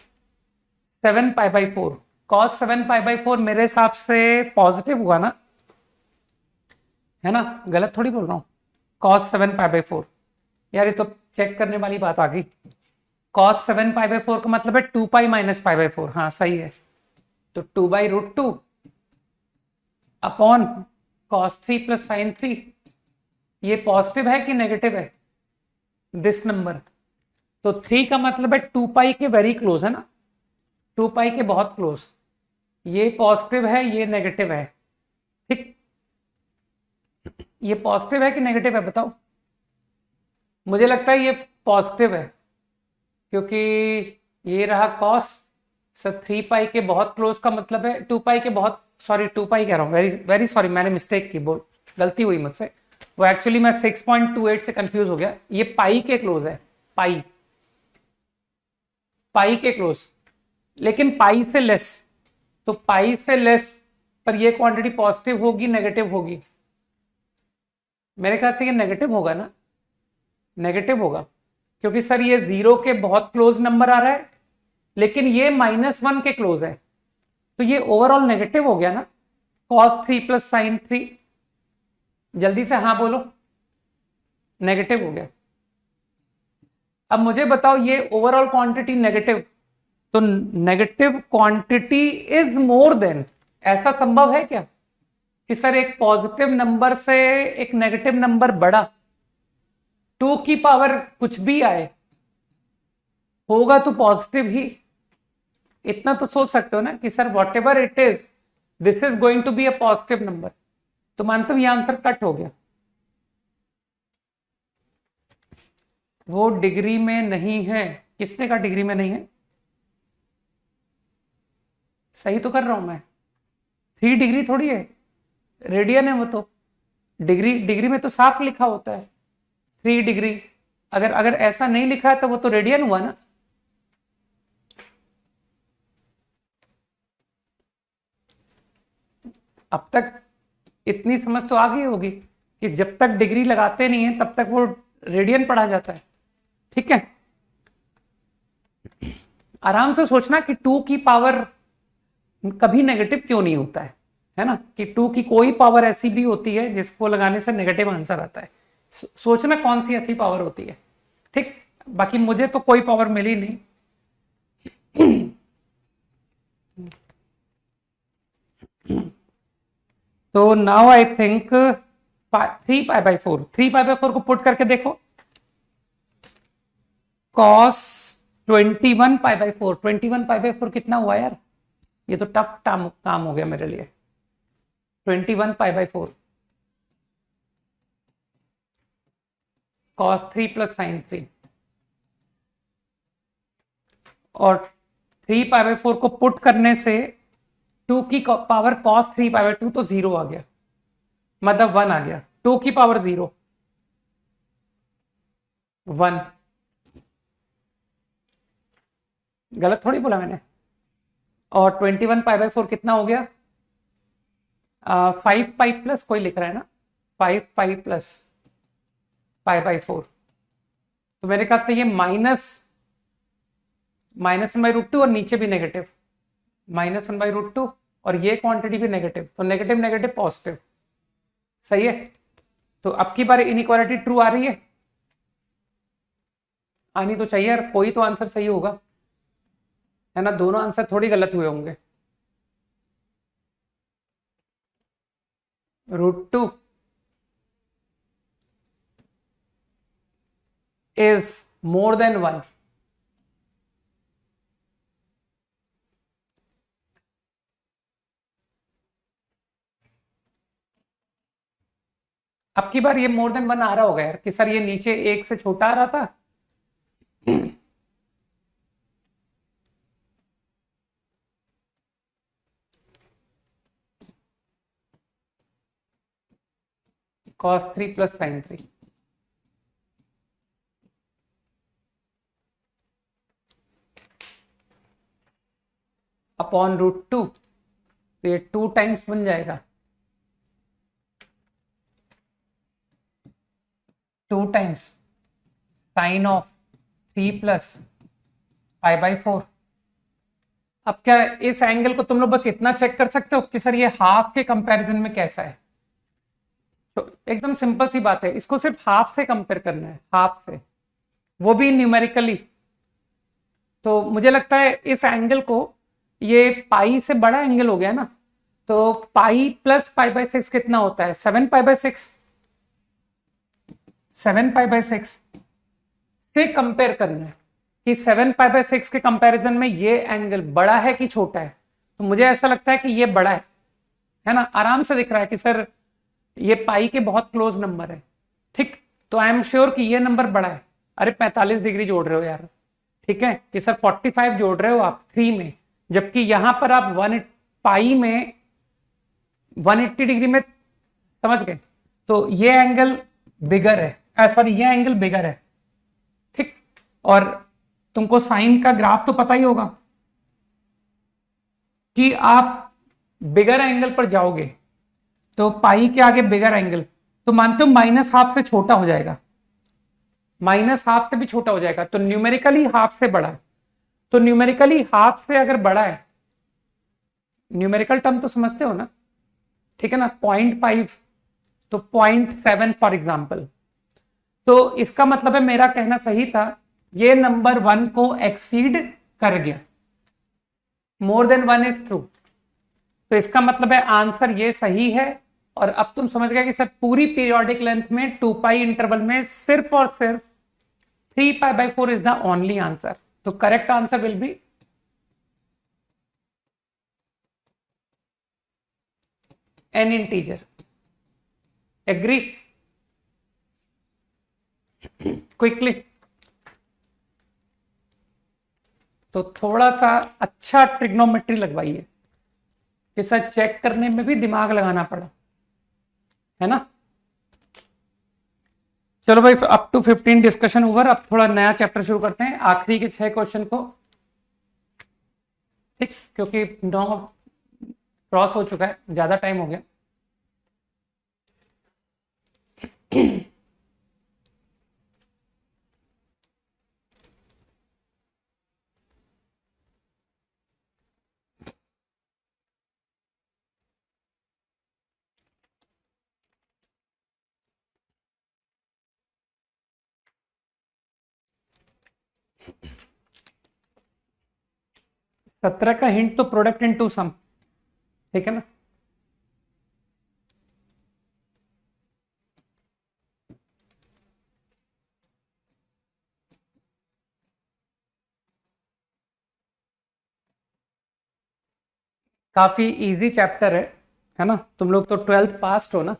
7π/4 cos 7π/4 मेरे हिसाब से पॉजिटिव हुआ ना, है ना, गलत थोड़ी बोल रहा हूं। cos 7π/4 यार ये तो चेक करने वाली बात आ गई। cos 7π/4 का मतलब है 2π - π/4, हाँ सही है। तो 2/√2 अपॉन cos 3 प्लस sin 3, ये पॉजिटिव है कि नेगेटिव है दिस नंबर? तो 3 का मतलब है 2π के वेरी क्लोज, है ना, 2π के बहुत क्लोज। ये पॉजिटिव है, ये नेगेटिव है, ठीक। ये पॉजिटिव है कि नेगेटिव है बताओ? मुझे लगता है ये पॉजिटिव है, क्योंकि ये रहा cos, सर 3π के बहुत क्लोज का मतलब है 2π के बहुत, सॉरी 2π कह रहा हूं, वेरी वेरी सॉरी, मैंने मिस्टेक की, बोल गलती हुई मुझसे। वो एक्चुअली मैं 6.28 से कंफ्यूज हो गया। ये पाई के क्लोज है, पाई पाई के क्लोज, लेकिन पाई से लेस। तो पाई से लेस पर ये क्वांटिटी पॉजिटिव होगी नेगेटिव होगी? मेरे ख्याल से ये नेगेटिव होगा ना, नेगेटिव होगा, क्योंकि सर ये 0 के बहुत क्लोज नंबर आ रहा है लेकिन ये -1 के क्लोज है, तो ये ओवरऑल नेगेटिव हो गया ना, cos 3 प्लस sin 3। जल्दी से हाँ बोलो, नेगेटिव हो गया। अब मुझे बताओ ये ओवरऑल क्वांटिटी नेगेटिव तो negative quantity is more than, ऐसा संभव है क्या कि सर एक पॉजिटिव नंबर से एक नेगेटिव नंबर बड़ा, 2 की पावर कुछ भी आए होगा तो पॉजिटिव ही। इतना तो सोच सकते हो ना कि sir whatever it is this is going to be a positive number. तो मानते हो ये आंसर कट हो गया, वो डिग्री में नहीं है। किसने कहा डिग्री में नहीं है? सही तो कर रहा हूं मैं, 3 डिग्री थोड़ी है, रेडियन है वो तो। डिग्री डिग्री में तो साफ लिखा होता है 3 डिग्री। अगर अगर ऐसा नहीं लिखा है तो वो तो रेडियन हुआ ना। अब तक इतनी समझ तो आ गई होगी कि जब तक डिग्री लगाते नहीं है तब तक वो रेडियन पढ़ा जाता है। ठीक है, आराम से सोचना कि 2 की पावर कभी नेगेटिव क्यों नहीं होता है ना, कि 2 की कोई पावर ऐसी भी होती है जिसको लगाने से नेगेटिव आंसर आता है। सोचना कौन सी ऐसी पावर होती है। ठीक, बाकी मुझे तो कोई पावर मिली नहीं। तो नाउ आई थिंक 3π/4, 3π/4 को पुट करके देखो। cos 21π/4, 21π/4 कितना हुआ यार? ये तो टफ काम हो गया मेरे लिए। 21π/4 cos 3 + sin 3, और 3π/4 को पुट करने से 2 की पावर cos 3π/2 तो 0 आ गया, मतलब 1 आ गया। 2 की पावर 0, 1। गलत थोड़ी बोला मैंने। और 21π/4 कितना हो गया? 5π प्लस कोई लिख रहा है ना, 5π प्लस π/4। तो मेरे ख्याल से ये -1/√2 और नीचे भी नेगेटिव -1/√2 और ये क्वांटिटी भी नेगेटिव, तो नेगेटिव नेगेटिव पॉजिटिव। सही है, तो अब की बार इनइक्वालिटी ट्रू आ रही है, आनी तो चाहिए यार, कोई तो आंसर सही होगा, है ना। दोनों आंसर थोड़ी गलत हुए होंगे। √2 is more than 1। अब की बार ये मोर देन 1 आ रहा होगा यार, कि सर ये नीचे 1 से छोटा आ रहा था। cos 3 + sin 3 अपॉन √2, तो ये 2 टाइम्स बन जाएगा, 2 टाइम्स साइन ऑफ 3 + π/4। अब क्या इस एंगल को तुम लोग बस इतना चेक कर सकते हो कि सर ये हाफ के कंपैरिजन में कैसा है? तो एकदम सिंपल सी बात है, इसको सिर्फ हाफ से कंपेयर करना है, हाफ से, वो भी न्यूमेरिकली। तो मुझे लगता है इस एंगल को, ये पाई से बड़ा एंगल हो गया ना, तो पाई प्लस π/6 कितना होता है? 7π/6। 7π/6 से कंपेयर करना है कि 7π/6 के कंपैरिजन में ये एंगल बड़ा है कि छोटा है। तो मुझे ऐसा लगता है कि ये बड़ा है ना, आराम से दिख रहा है कि सर ये पाई के बहुत क्लोज नंबर है। ठीक, तो आई एम श्योर कि ये नंबर बड़ा है। अरे 45 डिग्री जोड़ रहे हो यार, ठीक है, कि सर 45 जोड़ रहे हो आप 3 में, जबकि यहां पर आप 1 पाई में 180 डिग्री में, समझ गए? तो ये एंगल बिगर है, सॉरी ये एंगल बिगर है। ठीक, और तुमको साइन का ग्राफ तो पता ही होगा कि आप बिगर एंगल पर जाओगे तो पाई के आगे बिगर एंगल, तो मानते हो -1/2 से छोटा हो जाएगा, -1/2 से भी छोटा हो जाएगा, तो न्यूमेरिकली हाफ से बड़ा है। तो न्यूमेरिकली हाफ से अगर बड़ा है, न्यूमेरिकल टर्म तो समझते हो ना, ठीक है ना, 0.5 तो 0.7 फॉर एग्जाम्पल। तो इसका मतलब है मेरा कहना सही था, ये नंबर 1 को एक्सीड कर गया। More than 1 is true. तो इसका मतलब है आंसर ये सही है। और अब तुम समझ गए कि सर पूरी पीरियोडिक लेंथ में 2 पाई इंटरवल में सिर्फ और सिर्फ 3 pi by 4 is the only answer. तो correct answer will be an integer. Agree? Quickly. तो थोड़ा सा अच्छा ट्रिग्नोमेट्री लगवाइए, कि सर चेक करने में भी दिमाग लगाना पड़ा, है ना। चलो भाई, अप टू 15 डिस्कशन ओवर। अब थोड़ा नया चैप्टर शुरू करते हैं, आखिरी के 6 क्वेश्चन को, ठीक, क्योंकि 9 क्रॉस हो चुका है, ज्यादा टाइम हो गया। 17 का हिंट तो प्रोडक्ट इनटू सम, ठीक है ना। काफी इजी चैप्टर है ना। तुम लोग तो 12th पास्ट हो ना।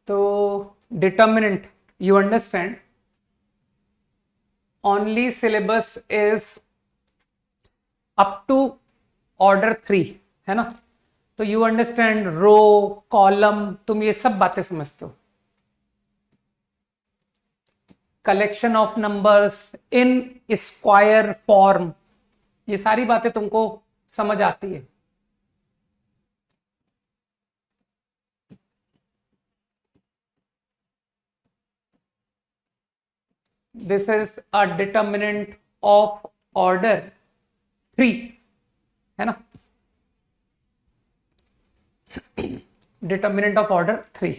तो determinant you understand, only syllabus is up to order 3, है ना। तो यू अंडरस्टैंड रो कॉलम, तुम ये सब बातें समझते हो। Collection of numbers in square form, ये सारी बातें तुमको समझ आती है। This is a determinant of order 3, है ना। डिटर्मिनेंट ऑफ ऑर्डर 3,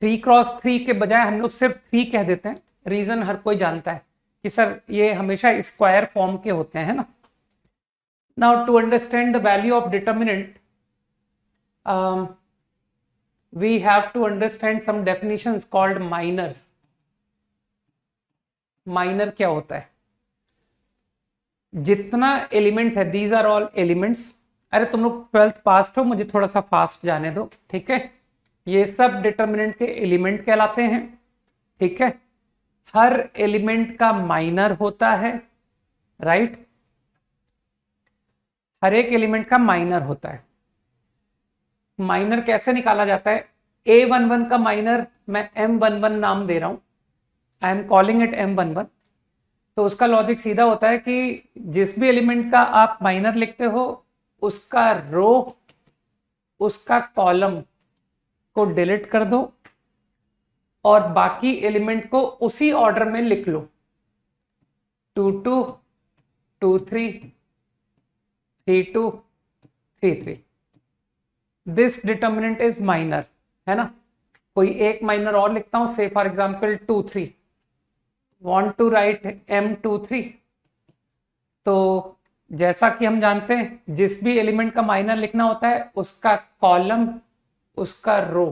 3x3 के बजाय हम लोग सिर्फ 3 कह देते हैं। रीजन हर कोई जानता है कि सर ये हमेशा स्क्वायर फॉर्म के होते हैं, है ना। Now to understand the value of determinant, we have to understand some definitions called minors. Minor क्या होता है? जितना एलिमेंट है, दीज आर ऑल एलिमेंट्स। अरे तुम लोग 12th पास्ट हो, मुझे थोड़ा सा फास्ट जाने दो, ठीक है। ये सब डिटर्मिनेंट के एलिमेंट कहलाते हैं, ठीक है। हर एलिमेंट का माइनर होता है, राइट। हर एक एलिमेंट का माइनर होता है। माइनर कैसे निकाला जाता है? A11 का माइनर मैं M11 नाम दे रहा हूं, I am calling it M11। तो उसका लॉजिक सीधा होता है कि जिस भी एलिमेंट का आप माइनर लिखते हो, उसका रो, उसका कॉलम को डिलीट कर दो और बाकी एलिमेंट को उसी ऑर्डर में लिख लो, 22, 23, 32, 33। दिस डिटर्मिनेंट इज माइनर, है ना। कोई एक माइनर और लिखता हूं, से for example 23, want to write M23। तो जैसा कि हम जानते हैं, जिस भी एलिमेंट का माइनर लिखना होता है, उसका कॉलम, उसका रो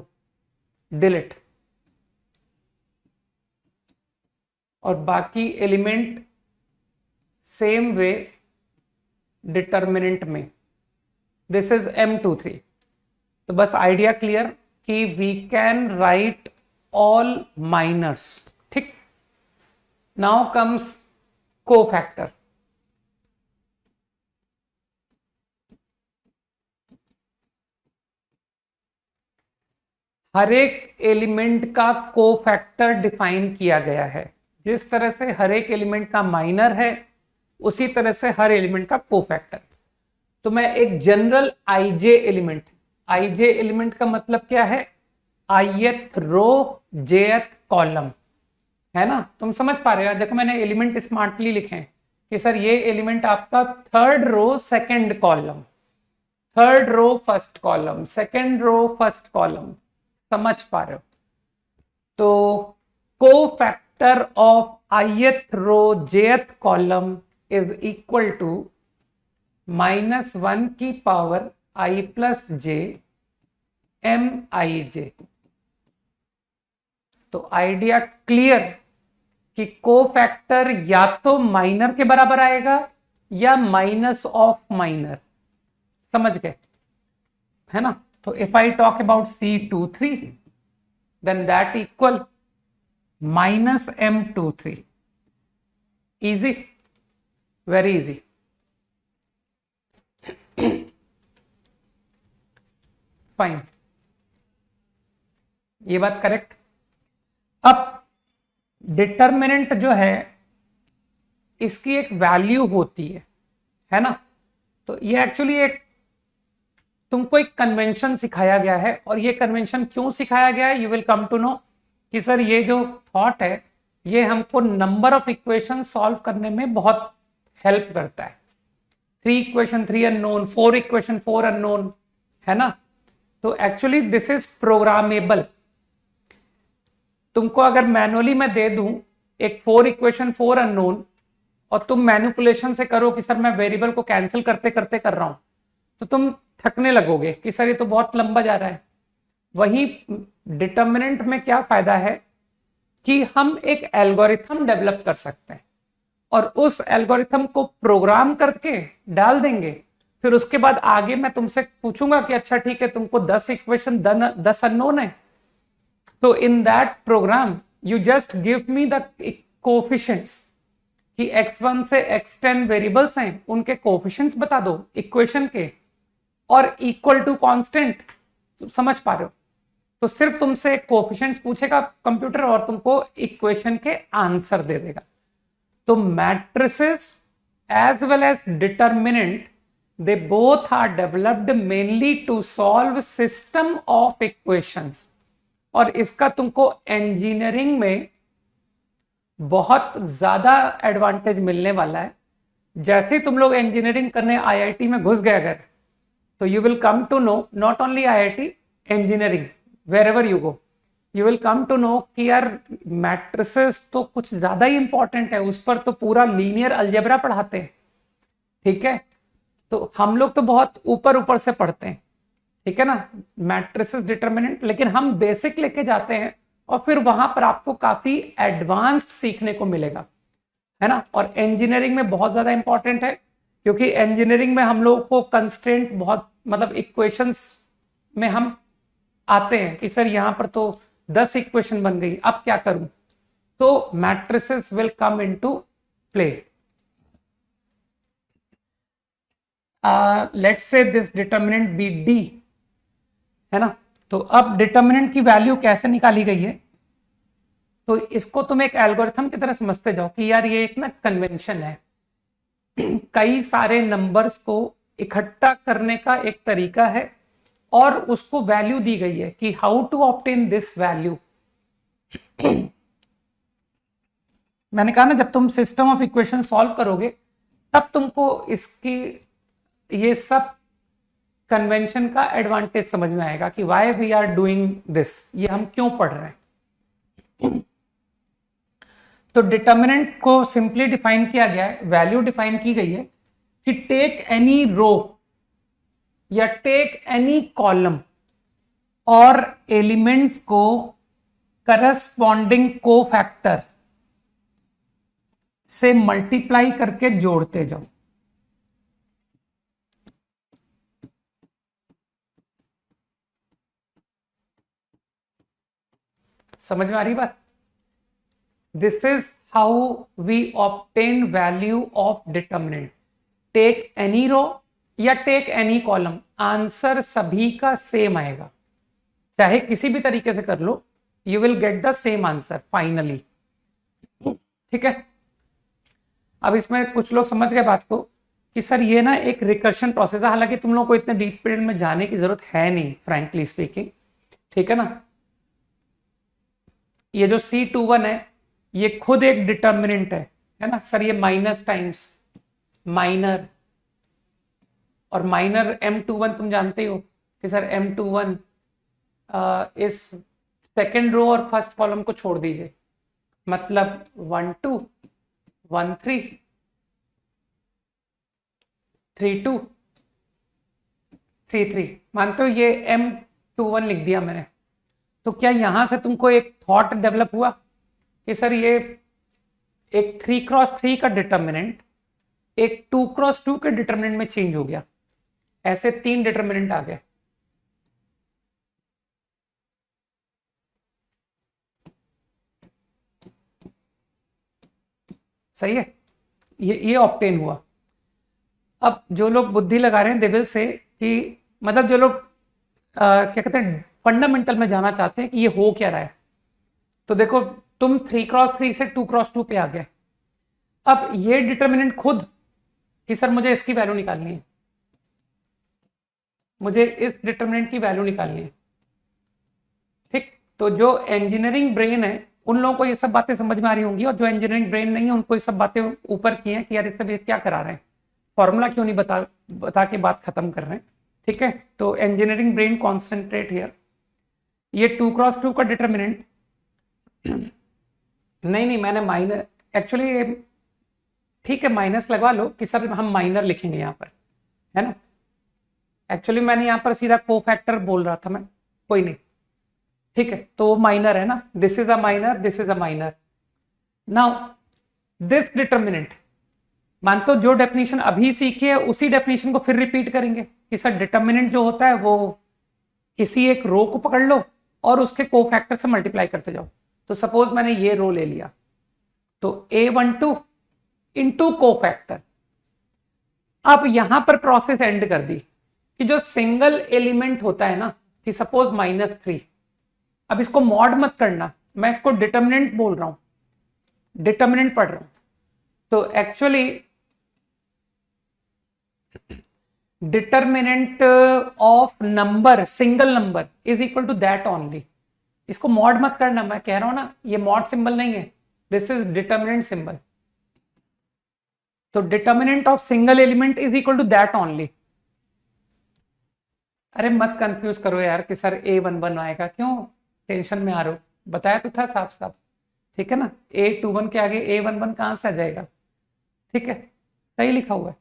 डिलीट, और बाकी एलिमेंट सेम वे डिटर्मिनेंट में। This is M23। तो बस आइडिया क्लियर कि we can write all minors, ठीक। Now comes cofactor. हर एक एलिमेंट का कोफैक्टर डिफाइन किया गया है। जिस तरह से हर एक एलिमेंट का माइनर है, उसी तरह से हर एलिमेंट का कोफैक्टर। तो मैं एक general IJ element, IJ element का मतलब क्या है? आईएथ रो, जेएथ कॉलम, है ना। तुम समझ पा रहे हो? देखो मैंने एलिमेंट स्मार्टली लिखे हैं कि सर ये एलिमेंट आपका third row second column, third row first column, second row first column. समझ पा रहे हो? तो cofactor of ith row jth column is equal to -1 की power i plus j mij। तो आइडिया क्लियर कि कोफैक्टर या तो माइनर के बराबर आएगा या माइनस ऑफ माइनर, समझ गए है ना। तो if I talk about C23 then that equal -M23। Easy, very easy. Fine, ये बात करेक्ट। अब डिटर्मिनेंट जो है इसकी एक वैल्यू होती है ना। तो ये एक्चुअली एक तुमको एक कन्वेंशन सिखाया गया है, और ये कन्वेंशन क्यों सिखाया गया है you will come to know कि सर ये जो थॉट है ये हमको नंबर ऑफ इक्वेशन सॉल्व करने में बहुत हेल्प करता है। 3 इक्वेशन 3 अननोन, 4 इक्वेशन 4 अननोन, है ना। तो एक्चुअली दिस इज प्रोग्रामेबल। तुमको अगर मैनुअली मैं दे दूं एक 4 इक्वेशन 4 अननोन और तुम मैनिपुलेशन से करो कि सर मैं वेरिएबल को कैंसिल करते करते कर रहा हूं, तो तुम थकने लगोगे कि सर ये तो बहुत लंबा जा रहा है। वही डिटर्मिनेंट में क्या फायदा है कि हम एक एल्गोरिथम डेवलप कर सकते हैं और उस एल्गोरिथम को प्रोग्राम करके डाल देंगे। फिर उसके बाद आगे मैं तुमसे पूछूंगा कि अच्छा ठीक है तुमको 10 इक्वेशन 10 अननोन है, तो in that program you just give me the coefficients कि x1 से x10 वेरिएबल्स हैं, उनके कोफिशिएंट्स बता दो इक्वेशन के और इक्वल टू कांस्टेंट। समझ पा रहे हो। तो सिर्फ तुमसे कोफिशिएंट्स पूछेगा कंप्यूटर और तुमको इक्वेशन के आंसर दे देगा। तो matrices as well as determinant they both are developed mainly to solve system of equations, और इसका तुमको इंजीनियरिंग में बहुत ज्यादा एडवांटेज मिलने वाला है। जैसे ही तुम लोग इंजीनियरिंग करने आईआईटी में घुस गए अगर, तो you will come to know not only IIT, engineering wherever you go, you will come to know कि यार मैट्रिसेस तो कुछ ज्यादा ही इंपॉर्टेंट है, उस पर तो पूरा लीनियर अलजेब्रा पढ़ाते हैं। ठीक है, तो हम लोग तो बहुत ऊपर ऊपर से पढ़ते हैं, ठीक है ना, मैट्रिसेस डिटर्मिनेंट, लेकिन हम बेसिक लेके जाते हैं और फिर वहां पर आपको काफी एडवांस्ड सीखने को मिलेगा, है ना। और इंजीनियरिंग में बहुत ज्यादा इंपॉर्टेंट है क्योंकि इंजीनियरिंग में हम लोग को कंस्ट्रेंट बहुत, मतलब इक्वेशंस में हम आते हैं कि सर यहां पर तो 10 इक्वेशन बन गई, अब क्या करूं। तो matrices will come into play. Let's say this determinant be D, है ना। तो अब डिटर्मिनेंट की वैल्यू कैसे निकाली गई है, तो इसको तुम एक एल्गोरिथम की तरह समझते जाओ कि यार ये एक ना कन्वेंशन है। कई सारे नंबर्स को इकट्ठा करने का एक तरीका है और उसको वैल्यू दी गई है कि how to obtain this value. मैंने कहा ना जब तुम सिस्टम ऑफ इक्वेशन सॉल्व करोगे तब तुमको इसकी ये सब कन्वेंशन का एडवांटेज समझ में आएगा कि why we are doing this, ये हम क्यों पढ़ रहे हैं। तो डिटर्मिनेंट को सिंपली डिफाइन किया गया है, वैल्यू डिफाइन की गई है कि टेक एनी रो या टेक एनी कॉलम और एलिमेंट्स को करस्पॉन्डिंग कोफैक्टर से मल्टीप्लाई करके जोड़ते जाओ। समझ में आ रही बात। This is how we obtain value of determinant. Take any row या टेक एनी कॉलम, आंसर सभी का सेम आएगा, चाहे किसी भी तरीके से कर लो, you will get the same answer finally. ठीक है, अब इसमें कुछ लोग समझ गए बात को कि सर ये ना एक रिकर्शन प्रोसेस है, हालांकि तुम लोग को इतने डीप पीरियड में जाने की जरूरत है नहीं फ्रैंकली स्पीकिंग, ठीक है ना। ये जो C21 है ये खुद एक डिटर्मिनेंट है ना सर। ये माइनस टाइम्स माइनर, और माइनर M21 तुम जानते हो कि सर M21 इस सेकेंड रो और फर्स्ट कॉलम को छोड़ दीजिए, मतलब 1 2 1 3 3 2 3 3, मानते हो ये M21 लिख दिया मैंने। तो क्या यहां से तुमको एक थॉट डेवलप हुआ कि सर ये एक 3x3 का डिटर्मिनेंट एक 2x2 के डिटर्मिनेंट में चेंज हो गया, ऐसे 3 डिटर्मिनेंट आ गए। सही है, ये ऑब्टेन हुआ। अब जो लोग बुद्धि लगा रहे हैं देविल से कि मतलब जो लोग क्या कहते हैं फंडामेंटल में जाना चाहते हैं कि ये हो क्या रहा है, तो देखो तुम 3x3 से 2x2 पे आ गए। अब ये डिटर्मिनेंट खुद कि सर मुझे इसकी वैल्यू निकालनी है, मुझे इस डिटर्मिनेंट की वैल्यू निकालनी है। ठीक, तो जो इंजीनियरिंग ब्रेन है उन लोगों को ये सब बातें समझ में आ रही होंगी, और जो इंजीनियरिंग ब्रेन नहीं है उनको ये सब बातें ऊपर की हैं कि यार इससे क्या करा रहे हैं, फॉर्मूला क्यों नहीं बता के बात खत्म कर रहे हैं। ठीक है, तो इंजीनियरिंग ब्रेन कॉन्सेंट्रेट हियर। ये 2x2 का डिटर्मिनेंट नहीं मैंने माइनर एक्चुअली, ठीक है माइनस लगवा लो कि सर हम माइनर लिखेंगे यहां पर, है ना। एक्चुअली मैंने यहां पर सीधा को फैक्टर बोल रहा था मैं, कोई नहीं। ठीक है, तो वो माइनर है ना, this is a minor, this is a minor. Now this determinant, मानते हो जो डेफिनेशन अभी सीखी है उसी डेफिनेशन को फिर रिपीट करेंगे कि सर डिटर्मिनेंट जो होता है वो किसी एक रो को पकड़ लो और उसके कोफैक्टर से मल्टीप्लाई करते जाओ। तो सपोज मैंने ये रो ले लिया, तो A12 इंटू कोफैक्टर। अब यहां पर प्रोसेस एंड कर दी कि जो सिंगल एलिमेंट होता है ना, कि सपोज -3, अब इसको मॉड मत करना, मैं इसको डिटर्मिनेंट बोल रहा हूं, डिटर्मिनेंट पढ़ रहा हूं। तो actually determinant of number, single number is equal to that only. इसको मॉड मत करना, मैं कह रहा हूं ना ये मॉड सिंबल नहीं है, दिस इज डिटर्मिनेंट सिंबल। तो determinant of single element is equal to that only. अरे मत कंफ्यूज करो यार कि सर A11 आएगा, क्यों टेंशन में आ रहे हो, बताया तो था साफ साफ। ठीक है ना, A21 के आगे A11 कहां से आ जाएगा। ठीक है, सही लिखा हुआ है।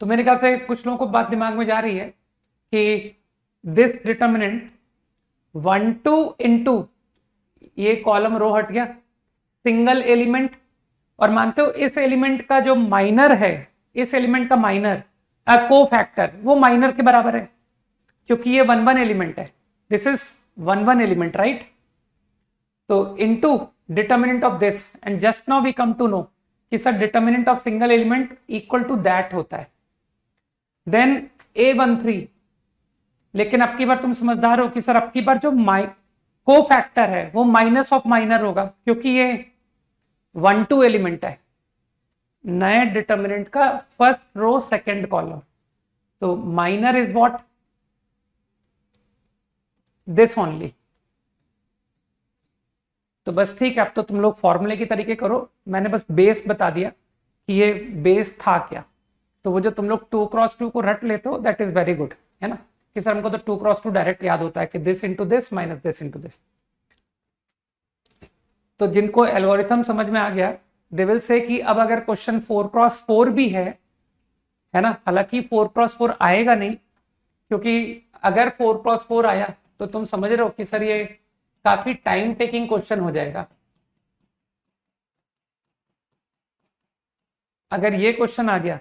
तो मेरे ख्याल से कुछ लोगों को बात दिमाग में जा रही है कि दिस डिटर्मिनेंट 1 2 इंटू, ये कॉलम रो हट गया, सिंगल एलिमेंट, और मानते हो इस एलिमेंट का जो माइनर है, इस एलिमेंट का माइनर को फैक्टर वो माइनर के बराबर है, क्योंकि ये 1 1 एलिमेंट है, दिस इज 1 1 एलिमेंट, राइट। तो into determinant of this, and just now we come to know कि sir determinant of single element equal to that होता है। देन A13, लेकिन अब की बार तुम समझदार हो कि सर अब की बार जो को फैक्टर है वो माइनस ऑफ माइनर होगा, क्योंकि ये 1 2 एलिमेंट है, नए डिटर्मिनेंट का फर्स्ट रो सेकंड कॉलम। तो minor is what, this only. तो बस ठीक है, अब तो तुम लोग फॉर्मूले की तरीके करो, मैंने बस बेस बता दिया कि ये बेस था क्या। तो वो जो तुम लोग 2x2 को रट लेते हो दैट इज वेरी गुड, है ना, कि सर हमको तो 2x2 डायरेक्ट याद होता है कि this into this minus this into this. तो जिनको एल्गोरिथम समझ में आ गया दे विल से कि अब अगर क्वेश्चन 4x4 भी है ना, हालांकि 4x4 आएगा नहीं, क्योंकि अगर 4x4 आया तो तुम समझ रहे हो कि सर ये काफी टाइम टेकिंग क्वेश्चन हो जाएगा। अगर ये क्वेश्चन आ गया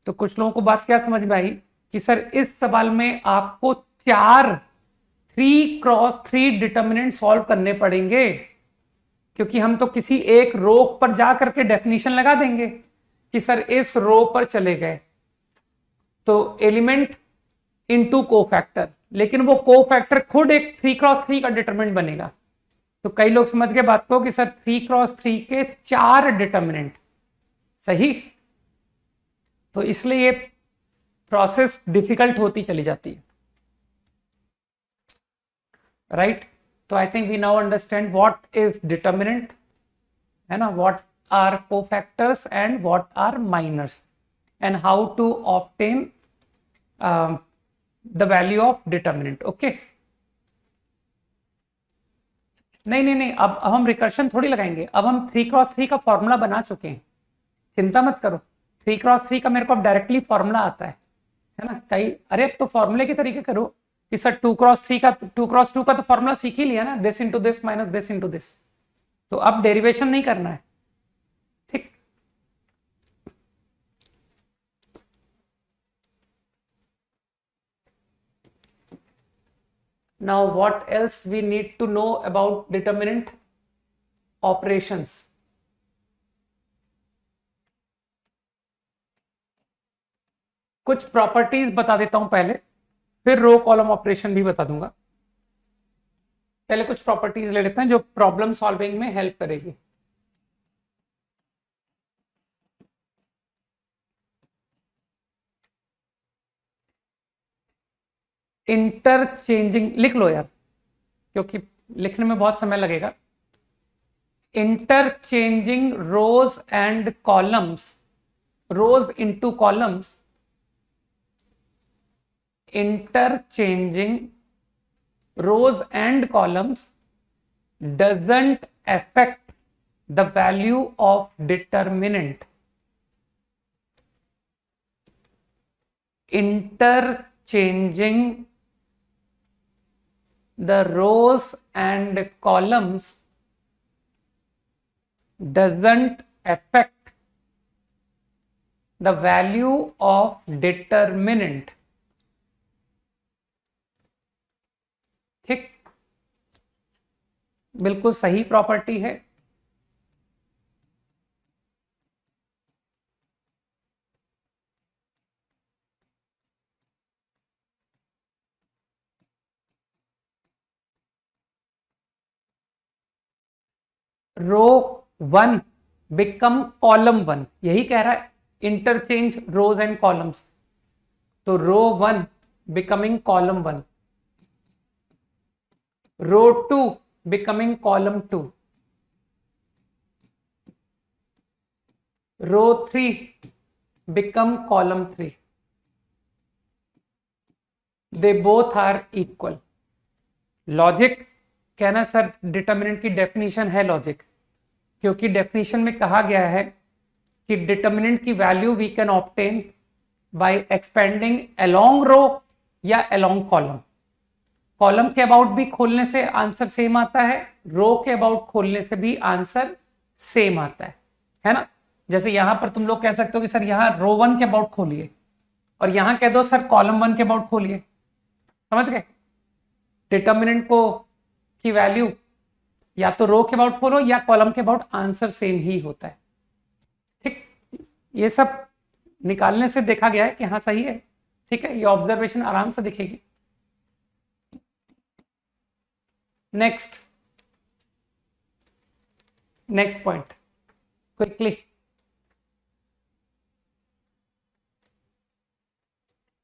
तो कुछ लोगों को बात क्या समझ में आई कि सर इस सवाल में आपको 3x3 डिटर्मिनेंट सॉल्व करने पड़ेंगे, क्योंकि हम तो किसी एक रो पर जा करके डेफिनेशन लगा देंगे कि सर इस रो पर चले गए तो एलिमेंट इनटू कोफैक्टर, लेकिन वो कोफैक्टर खुद एक 3x3 का डिटर्मिनेंट बनेगा। तो कई लोग समझ गए बात को कि सर 3x3 के 4 डिटर्मिनेंट, सही। तो इसलिए ये प्रोसेस डिफिकल्ट होती चली जाती है, राइट। तो I think we now understand what is determinant, है ना, what are cofactors and what are minors, and how to obtain the value of determinant. Okay, नहीं नहीं नहीं, अब हम रिकर्शन थोड़ी लगाएंगे, अब हम 3x3 का फॉर्मूला बना चुके हैं, चिंता मत करो। 3x3 का मेरे को अब डायरेक्टली फॉर्मूला आता है ना। कई अरे अब तो फॉर्मूले के तरीके करो कि सर 2x3 का 2x2 का तो फॉर्मूला सीख ही लिया ना, this into this minus this into this, तो अब डेरिवेशन नहीं करना है, ठीक। Now what else we need to know about determinant operations? कुछ प्रॉपर्टीज बता देता हूं पहले, फिर रो कॉलम ऑपरेशन भी बता दूंगा। पहले कुछ प्रॉपर्टीज ले लेते हैं जो प्रॉब्लम सॉल्विंग में हेल्प करेगी। इंटरचेंजिंग लिख लो यार, क्योंकि लिखने में बहुत समय लगेगा। Interchanging rows and columns, rows into columns, interchanging rows and columns doesn't affect the value of determinant. Interchanging the rows and columns doesn't affect the value of determinant. ठीक, बिल्कुल सही प्रॉपर्टी है। रो 1 बिकम कॉलम 1, यही कह रहा है, इंटरचेंज रोज एंड कॉलम्स। तो row 1 becoming column 1, row 2 becoming column 2, row 3 become column 3, they both are equal। Logic कहना सर डिटर्मिनेंट की डेफिनेशन है लॉजिक, क्योंकि डेफिनेशन में कहा गया है कि डिटर्मिनेंट की value we can obtain by expanding along row या अलोंग कॉलम। कॉलम के अबाउट भी खोलने से आंसर सेम आता है, रो के अबाउट खोलने से भी आंसर सेम आता है ना। जैसे यहां पर तुम लोग कह सकते हो कि सर यहां रो 1 के अबाउट खोलिए, और यहां कह दो सर कॉलम 1 के अबाउट खोलिए, समझ गए। डिटर्मिनेंट को की वैल्यू या तो रो के अबाउट खोलो या कॉलम के अबाउट, आंसर सेम ही होता है, ठीक। ये सब निकालने से देखा गया है कि हाँ सही है, ठीक है, ये ऑब्जर्वेशन आराम से दिखेगी। Next point, quickly.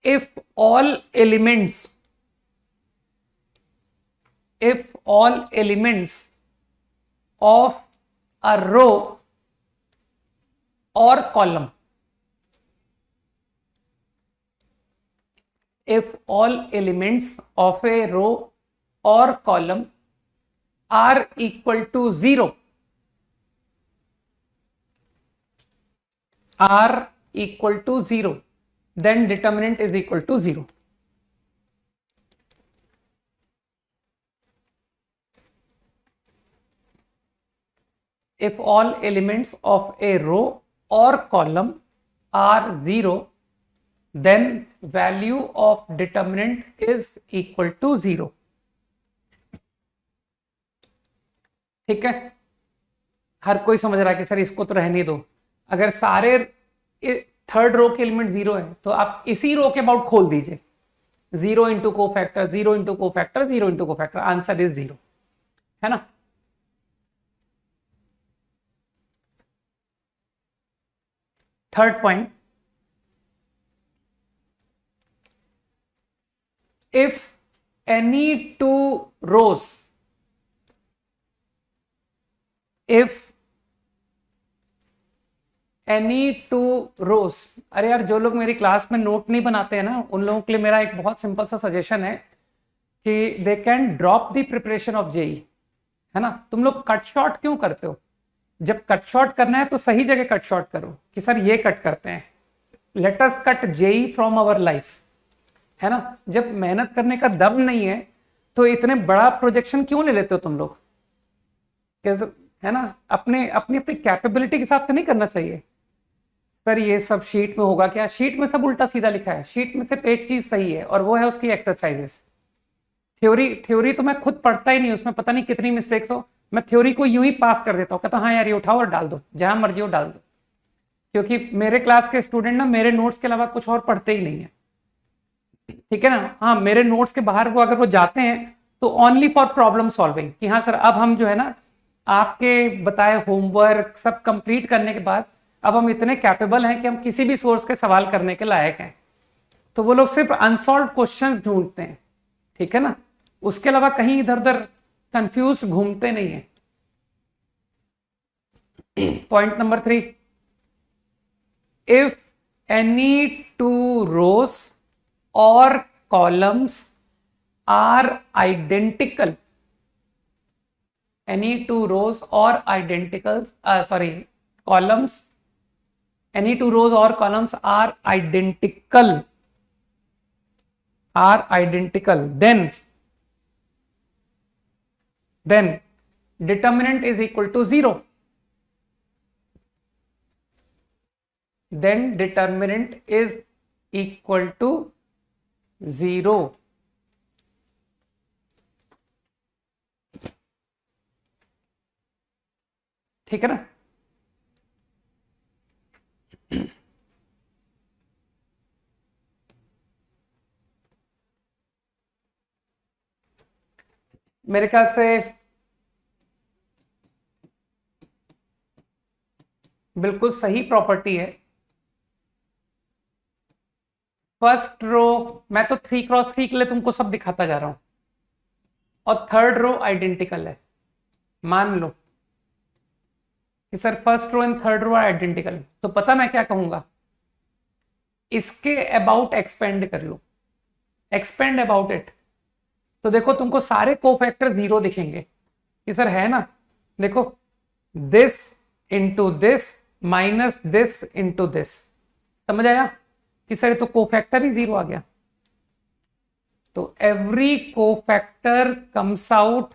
If all elements of a row or column, if all elements of a row or column are equal to 0, then determinant is equal to 0। If all elements of a row or column are 0, then value of determinant is equal to 0। ठीक है, हर कोई समझ रहा है कि सर इसको तो रहने दो। अगर सारे थर्ड रो के एलिमेंट 0 है तो आप इसी रो के अबाउट खोल दीजिए, 0 into cofactor, 0 into cofactor, 0 into cofactor, answer is 0, है ना। Third point, if any two rows, if any two rows, अरे यार जो लोग मेरी क्लास में नोट नहीं बनाते हैं ना, उन लोगों के लिए मेरा एक बहुत सिंपल सा सजेशन है कि they can drop the preparation of JEE, है ना। तुम लोग कट शॉर्ट क्यों करते हो? जब कट शॉर्ट करना है तो सही जगह कट शॉर्ट करो कि सर ये कट करते हैं, let us cut JEE from our life, है ना। जब मेहनत करने का दम नहीं है तो इतने बड़ा प्रोजेक्शन क्यों ले लेते हो तुम लोग? है ना, अपने अपनी अपनी कैपेबिलिटी के हिसाब से नहीं करना चाहिए। सर ये सब शीट में होगा क्या? शीट में सब उल्टा सीधा लिखा है। शीट में सिर्फ एक चीज सही है और वो है उसकी एक्सरसाइजेस। थ्योरी थ्योरी तो मैं खुद पढ़ता ही नहीं, उसमें पता नहीं कितनी मिस्टेक्स हो। मैं थ्योरी को यूं ही पास कर देता हूँ, कहता हाँ यार ये उठाओ और डाल दो, जहां मर्जी हो डाल दो। क्योंकि मेरे क्लास के स्टूडेंट ना मेरे नोट्स के अलावा कुछ और पढ़ते ही नहीं है, ठीक है ना। हाँ, मेरे नोट्स के बाहर वो अगर वो जाते हैं तो ओनली फॉर प्रॉब्लम सॉल्विंग, कि हाँ सर अब हम जो है ना आपके बताए होमवर्क सब कंप्लीट करने के बाद अब हम इतने कैपेबल हैं कि हम किसी भी सोर्स के सवाल करने के लायक हैं। तो वो लोग सिर्फ अनसॉल्व क्वेश्चंस ढूंढते हैं, ठीक है ना, उसके अलावा कहीं इधर उधर कंफ्यूज घूमते नहीं है। Point number 3, if any two rows or columns are identical, any two rows or columns, any two rows or columns are identical, then determinant is equal to 0. Then determinant is equal to 0. ठीक है ना। मेरे ख्याल से बिल्कुल सही प्रॉपर्टी है। फर्स्ट रो मैं तो 3x3 के लिए तुमको सब दिखाता जा रहा हूं, और थर्ड रो आइडेंटिकल है। मान लो कि sir first row and third row identical, तो पता मैं क्या कहूंगा, इसके अबाउट एक्सपेंड कर लो, एक्सपेंड अबाउट इट। तो देखो तुमको सारे कोफैक्टर 0 दिखेंगे कि सर है ना, देखो this into this minus this into this, समझ आया कि सर तो कोफैक्टर ही 0 आ गया। तो every cofactor comes out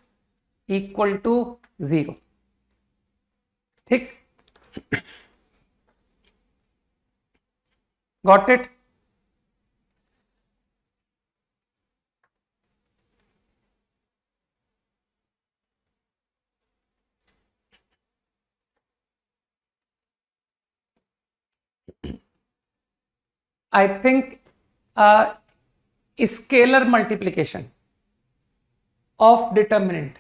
equal to 0, ठीक। Got it. I think scalar multiplication of determinant,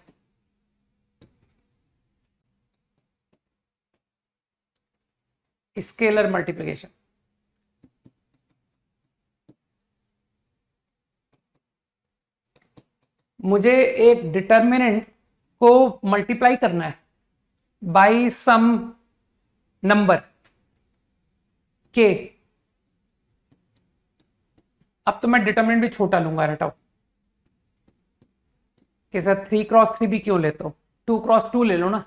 scalar multiplication, मुझे एक डिटर्मिनेंट को मल्टीप्लाई करना है बाय सम नंबर के। अब तो मैं डिटर्मिनेंट भी छोटा लूंगा, हटाओ कि सर 3x3 भी क्यों लेते हो, 2x2 ले लो ना।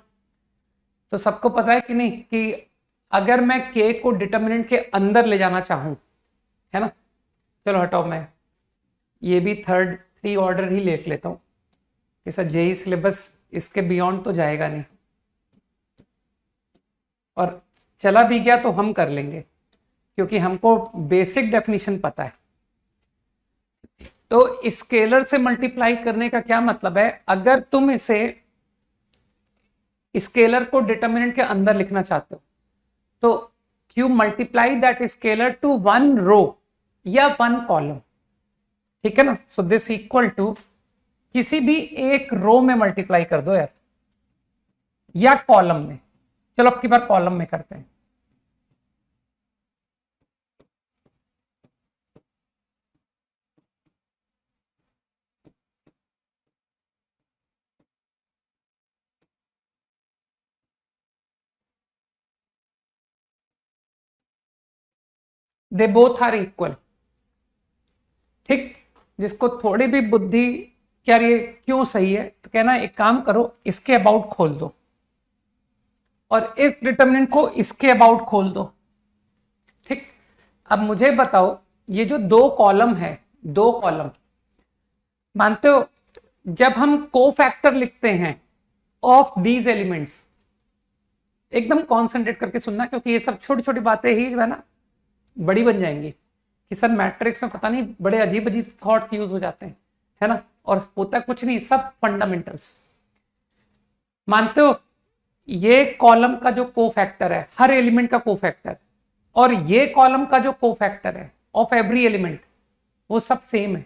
तो सबको पता है कि नहीं कि अगर मैं के को डिटर्मिनेंट के अंदर ले जाना चाहूं, है ना, चलो हटाओ, मैं ये भी थर्ड 3 ऑर्डर ही लिख लेता हूं कि सर जेई सिलेबस इसके बियॉन्ड तो जाएगा नहीं, और चला भी गया तो हम कर लेंगे क्योंकि हमको बेसिक डेफिनेशन पता है। तो स्केलर से मल्टीप्लाई करने का क्या मतलब है, अगर तुम इसे स्केलर को डिटर्मिनेंट के अंदर लिखना चाहते हो तो you multiply that scalar to 1 row या 1 कॉलम, ठीक है ना। सो दिस इक्वल टू किसी भी एक रो में मल्टीप्लाई कर दो यार, या कॉलम में। चलो अब की बार कॉलम में करते हैं। दे बोथ आर इक्वल, ठीक। जिसको थोड़ी भी बुद्धि कि यार ये क्यों सही है, तो कहना एक काम करो, इसके अबाउट खोल दो और इस डिटर्मिनेंट को इसके अबाउट खोल दो। ठीक, अब मुझे बताओ, ये जो दो कॉलम है, दो कॉलम, मानते हो जब हम कोफैक्टर लिखते हैं ऑफ दीज एलिमेंट्स, एकदम कॉन्सेंट्रेट करके सुनना, क्योंकि ये सब छोटी छोटी बातें ही जो है ना बड़ी बन जाएंगी कि सर मैट्रिक्स में पता नहीं बड़े अजीब अजीब थॉट्स यूज हो जाते हैं, है ना, और होता कुछ नहीं, सब फंडामेंटल्स। मानते हो ये कॉलम का जो कोफैक्टर है, हर एलिमेंट का कोफैक्टर, और ये कॉलम का जो कोफैक्टर है ऑफ एवरी एलिमेंट, वो सब सेम है।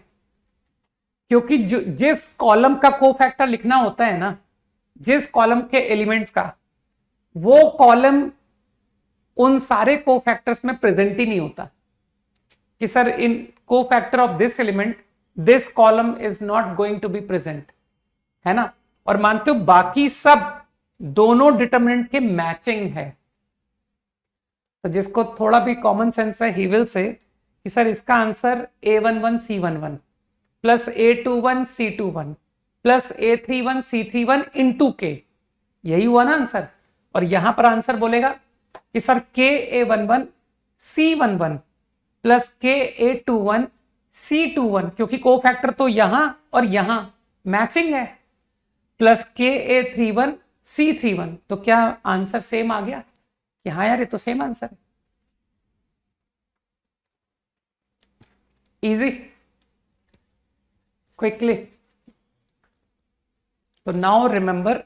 क्योंकि जिस कॉलम का कोफैक्टर लिखना होता है ना, जिस कॉलम के एलिमेंट्स का, वो कॉलम उन सारे कोफैक्टर्स में प्रेजेंट ही नहीं होता कि sir in cofactor of this element this column is not going to be present, है ना। और मानते हो बाकी सब दोनों डिटर्मिनेंट के मैचिंग है। तो जिसको थोड़ा भी कॉमन सेंस है ही विल से कि सर इसका answer A11 C11 plus A21 C21 plus A31 C31 into के, यही हुआ ना आंसर। और यहां पर आंसर बोलेगा कि sir KA11 C11 plus KA21 C21, क्योंकि कोफैक्टर तो यहां और यहां मैचिंग है, प्लस KA31 C31। तो क्या आंसर सेम आ गया कि हाँ यार ये तो सेम आंसर है। Easy, quickly. तो नाउ रिमेंबर,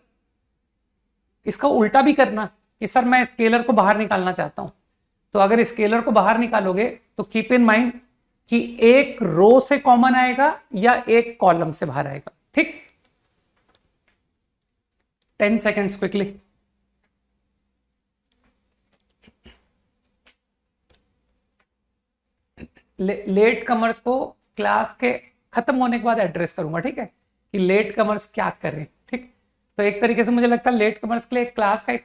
इसका उल्टा भी करना कि सर मैं स्केलर को बाहर निकालना चाहता हूं, तो अगर स्केलर को बाहर निकालोगे तो कीप इन माइंड कि एक रो से कॉमन आएगा या एक कॉलम से बाहर आएगा। ठीक, 10 सेकेंड्स क्विकली। लेट कमर्स को क्लास के खत्म होने के बाद एड्रेस करूंगा, ठीक है, कि लेट कमर्स क्या करें। ठीक, तो एक तरीके से मुझे लगता है लेट कमर्स के लिए क्लास का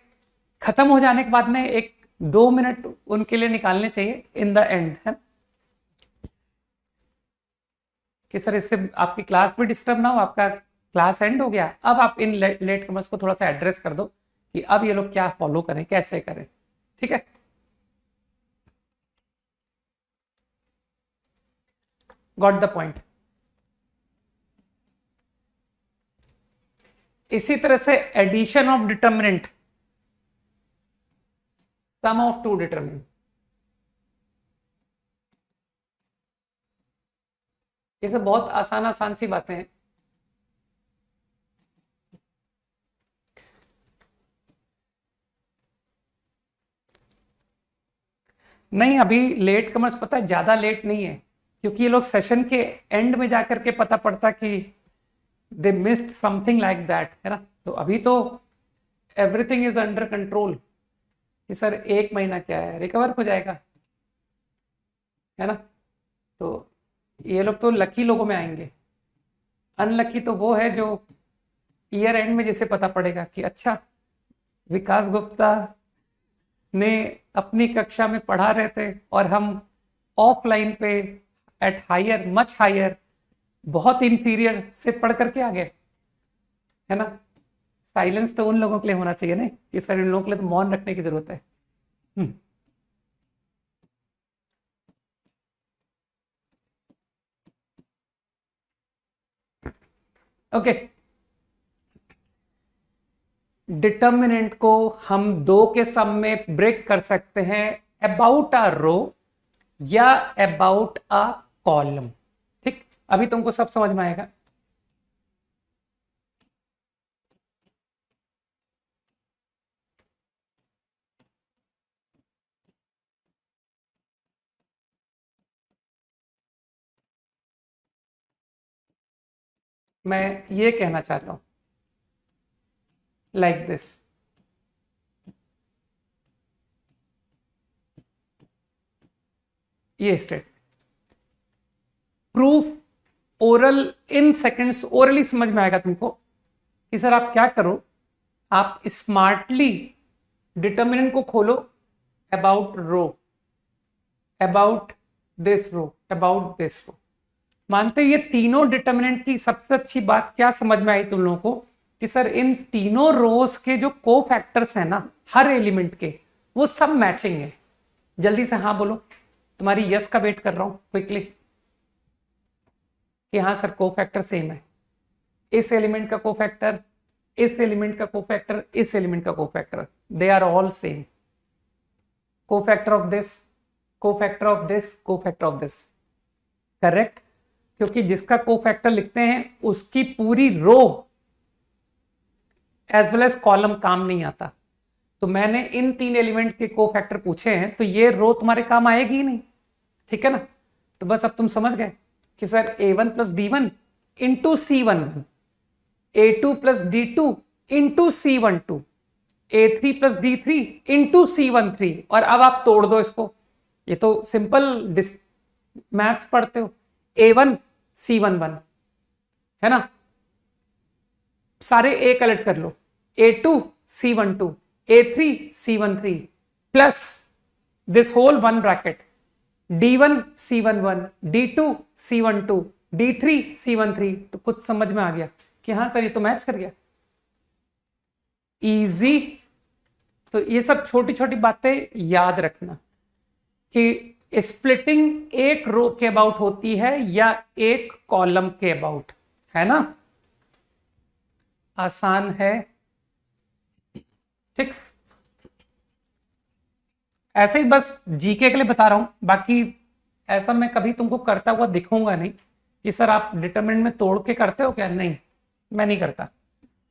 खत्म हो जाने के बाद में 1-2 मिनट उनके लिए निकालने चाहिए इन द एंड, है कि सर इससे आपकी क्लास भी डिस्टर्ब ना हो, आपका क्लास एंड हो गया, अब आप इन लेट कमर्स को थोड़ा सा एड्रेस कर दो कि अब ये लोग क्या फॉलो करें, कैसे करें। ठीक है, गॉट द पॉइंट। इसी तरह से addition of determinant, sum of two determinant, ये सब बहुत आसान आसान सी बातें हैं। नहीं, अभी लेट कमर्स पता है ज्यादा लेट नहीं है, क्योंकि ये लोग सेशन के एंड में जाकर के पता पड़ता कि दे मिस्ड समथिंग लाइक दैट, है ना। तो अभी तो एवरीथिंग इज अंडर कंट्रोल कि सर 1 महीना क्या है, रिकवर हो जाएगा, है ना। तो ये लोग तो लकी लोगों में आएंगे, अनलकी तो वो है जो ईयर एंड में जिसे पता पड़ेगा कि अच्छा विकास गुप्ता ने अपनी कक्षा में पढ़ा रहे थे और हम ऑफलाइन पे एट हायर मच हायर बहुत इंफीरियर से पढ़ करके आ गए, है ना। साइलेंस तो उन लोगों के लिए होना चाहिए ना कि सर इन लोगों के लिए तो मौन रखने की जरूरत है। ओके, डिटर्मिनेंट को हम दो के सम में ब्रेक कर सकते हैं, अबाउट अ रो या अबाउट अ कॉलम। ठीक, अभी तुमको सब समझ में आएगा। मैं ये कहना चाहता हूं लाइक दिस, ये स्टेट प्रूफ ओरल इन सेकंड्स, ओरली समझ में आएगा तुमको कि सर आप क्या करो, आप स्मार्टली डिटर्मिनेंट को खोलो, about row, about this row, about this row, मानते ये तीनों डिटर्मिनेंट की सबसे अच्छी बात क्या समझ में आई तुम लोगों को कि सर इन तीनों रोज के जो को फैक्टर्स है ना हर एलिमेंट के, वो सब मैचिंग है। जल्दी से हाँ बोलो, तुम्हारी यस का वेट कर रहा हूं क्विकली कि हाँ सर को फैक्टर सेम है। इस एलिमेंट का को फैक्टर, इस एलिमेंट का को फैक्टर, इस एलिमेंट का cofactor, they are all same. Cofactor of this, cofactor of this, cofactor of this, correct. क्योंकि जिसका को फैक्टर लिखते हैं उसकी पूरी row as well as column काम नहीं आता। तो मैंने इन तीन एलिमेंट के को फैक्टर पूछे हैं, तो ये रो तुम्हारे काम आएगी ही नहीं, ठीक है ना। तो बस अब तुम समझ गए कि sir a1 plus d1 into c11, a2 plus d2 into c12, a3 plus d3 into c13। और अब आप तोड़ दो इसको, ये तो सिंपल मैथ्स पढ़ते हो। a1 c11 है ना, सारे a कलेक्ट कर लो, a2 c12, a3 c13 plus this whole one bracket d1 c11, d2 c12, d3 c13। तो कुछ समझ में आ गया कि हाँ सर ये तो मैच कर गया, इजी। तो ये सब छोटी छोटी बातें याद रखना कि स्प्लिटिंग एक रो के अबाउट होती है या एक कॉलम के अबाउट, है ना। आसान है, ठीक। ऐसे ही बस जीके के लिए बता रहा हूं, बाकी ऐसा मैं कभी तुमको करता हुआ दिखूंगा नहीं कि सर आप डिटरमिनेंट में तोड़ के करते हो क्या, नहीं मैं नहीं करता,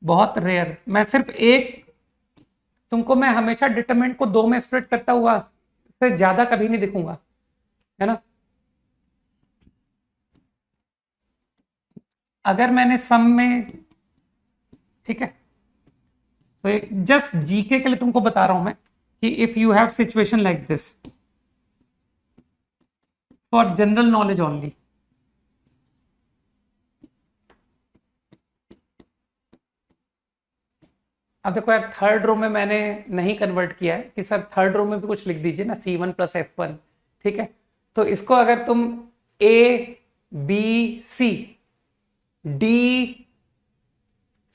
बहुत रेयर। मैं सिर्फ एक, तुमको मैं हमेशा डिटरमिनेंट को दो में स्प्लिट करता हुआ से ज्यादा कभी नहीं दिखूंगा, है ना। अगर मैंने सम में, ठीक है, तो एक जस्ट जीके के लिए तुमको बता रहा हूं मैं कि if you have situation like this, for general knowledge only, अब देखो यार थर्ड रो में मैंने नहीं कन्वर्ट किया है कि सर थर्ड रो में भी कुछ लिख दीजिए ना, C1 प्लस F1, ठीक है। तो इसको अगर तुम A B C D,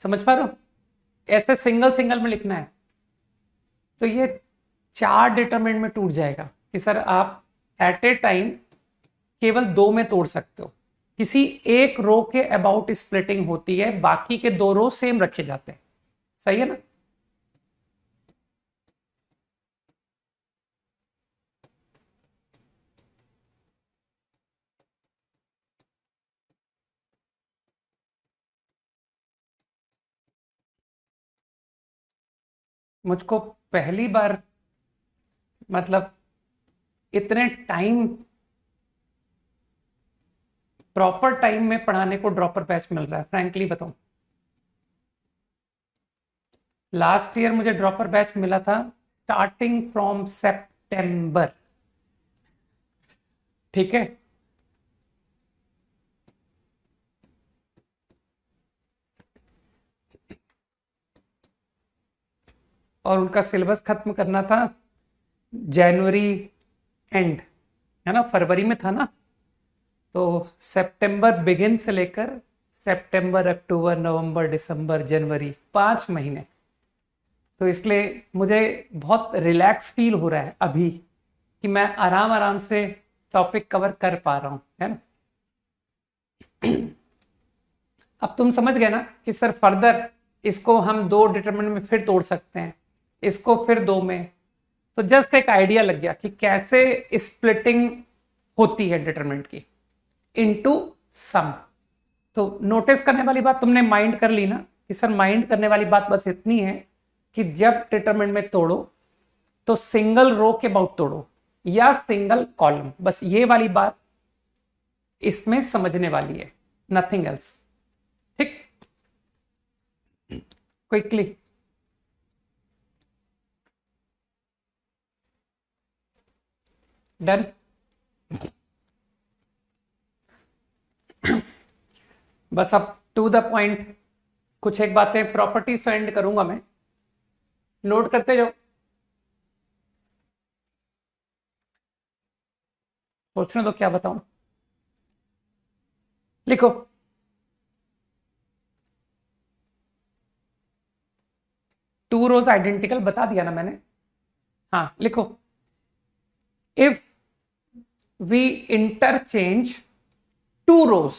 समझ पा रहे हो, ऐसे सिंगल सिंगल में लिखना है, तो ये चार डिटरमिनेंट में टूट जाएगा कि सर आप एट ए टाइम केवल दो में तोड़ सकते हो। किसी एक रो के अबाउट स्प्लिटिंग होती है, बाकी के दो रो सेम रखे जाते हैं, सही है ना। मुझको पहली बार, मतलब इतने टाइम, प्रॉपर टाइम में पढ़ाने को ड्रॉपर बैच मिल रहा है, फ्रैंकली बताऊं। लास्ट ईयर मुझे ड्रॉपर बैच मिला था स्टार्टिंग फ्रॉम सितंबर, ठीक है। और उनका सिलेबस खत्म करना था जनवरी एंड, है ना, फरवरी में था ना। तो सितंबर बिगिन से लेकर सितंबर, अक्टूबर, नवंबर, दिसंबर, जनवरी, 5 महीने। तो इसलिए मुझे बहुत रिलैक्स फील हो रहा है अभी कि मैं आराम आराम से टॉपिक कवर कर पा रहा हूं, है ना। अब तुम समझ गए ना कि सर फर्दर इसको हम दो डिटरमिनेंट में फिर तोड़ सकते हैं, इसको फिर दो में। तो जस्ट एक आइडिया लग गया कि कैसे स्प्लिटिंग होती है डिटरमिनेंट की इनटू सम। तो नोटिस करने वाली बात तुमने माइंड कर ली ना कि सर माइंड करने वाली बात बस इतनी है कि जब डिटरमिनेंट में तोड़ो तो सिंगल रो के अबाउट तोड़ो या सिंगल कॉलम, बस ये वाली बात इसमें समझने वाली है, नथिंग एल्स, ठीक। Quickly done. बस अब टू द पॉइंट, कुछ एक बातें प्रॉपर्टीज तो एंड करूंगा मैं, नोट करते जाओ। सोचने दो क्या बताऊं। लिखो, टू रोज आइडेंटिकल बता दिया ना मैंने। हाँ लिखो, इफ वी इंटरचेंज टू रोज,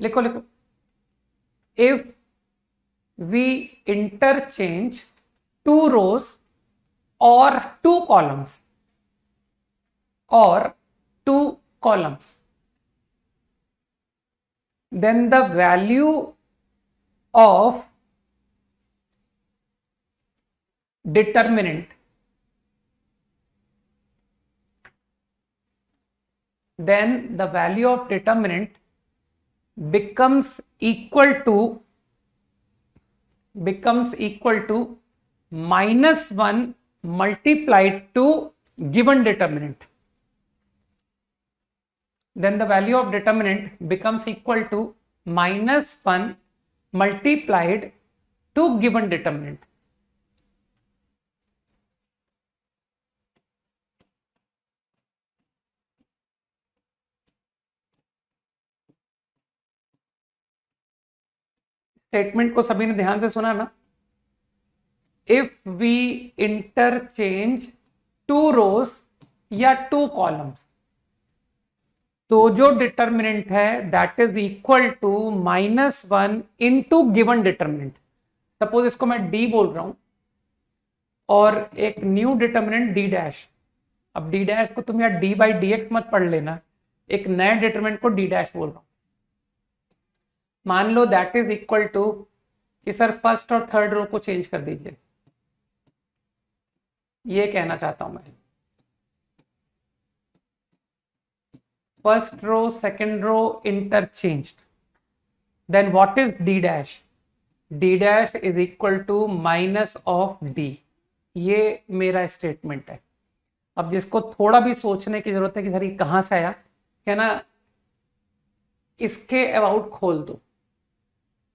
लिखो लिखो, इफ वी इंटरचेंज टू रोज और two columns, or two columns, then the value of determinant, then the value of determinant becomes equal to -1 multiplied to given determinant. Then the value of determinant becomes equal to -1 multiplied to given determinant. Statement को सभी ने ध्यान से सुना ना? If we interchange two rows या टू कॉलम्स, तो जो डिटर्मिनेंट है that is equal to -1 into given determinant. Suppose इसको मैं डी बोल रहा हूं और एक न्यू डिटर्मिनेंट डी डैश। अब डी डैश को तुम यार डी बाई डी एक्स मत पढ़ लेना, एक नए डिटर्मिनेंट को डी डैश बोल रहा हूं। मान लो दैट इज इक्वल टू कि सर फर्स्ट और थर्ड रो को चेंज कर दीजिए, ये कहना चाहता हूं मैं। First row second row interchanged, then what is D dash? D dash is equal to minus of D. ये मेरा स्टेटमेंट है। अब जिसको थोड़ा भी सोचने की जरूरत है कि सर ये कहां से आया, कहना इसके अबाउट खोल दो,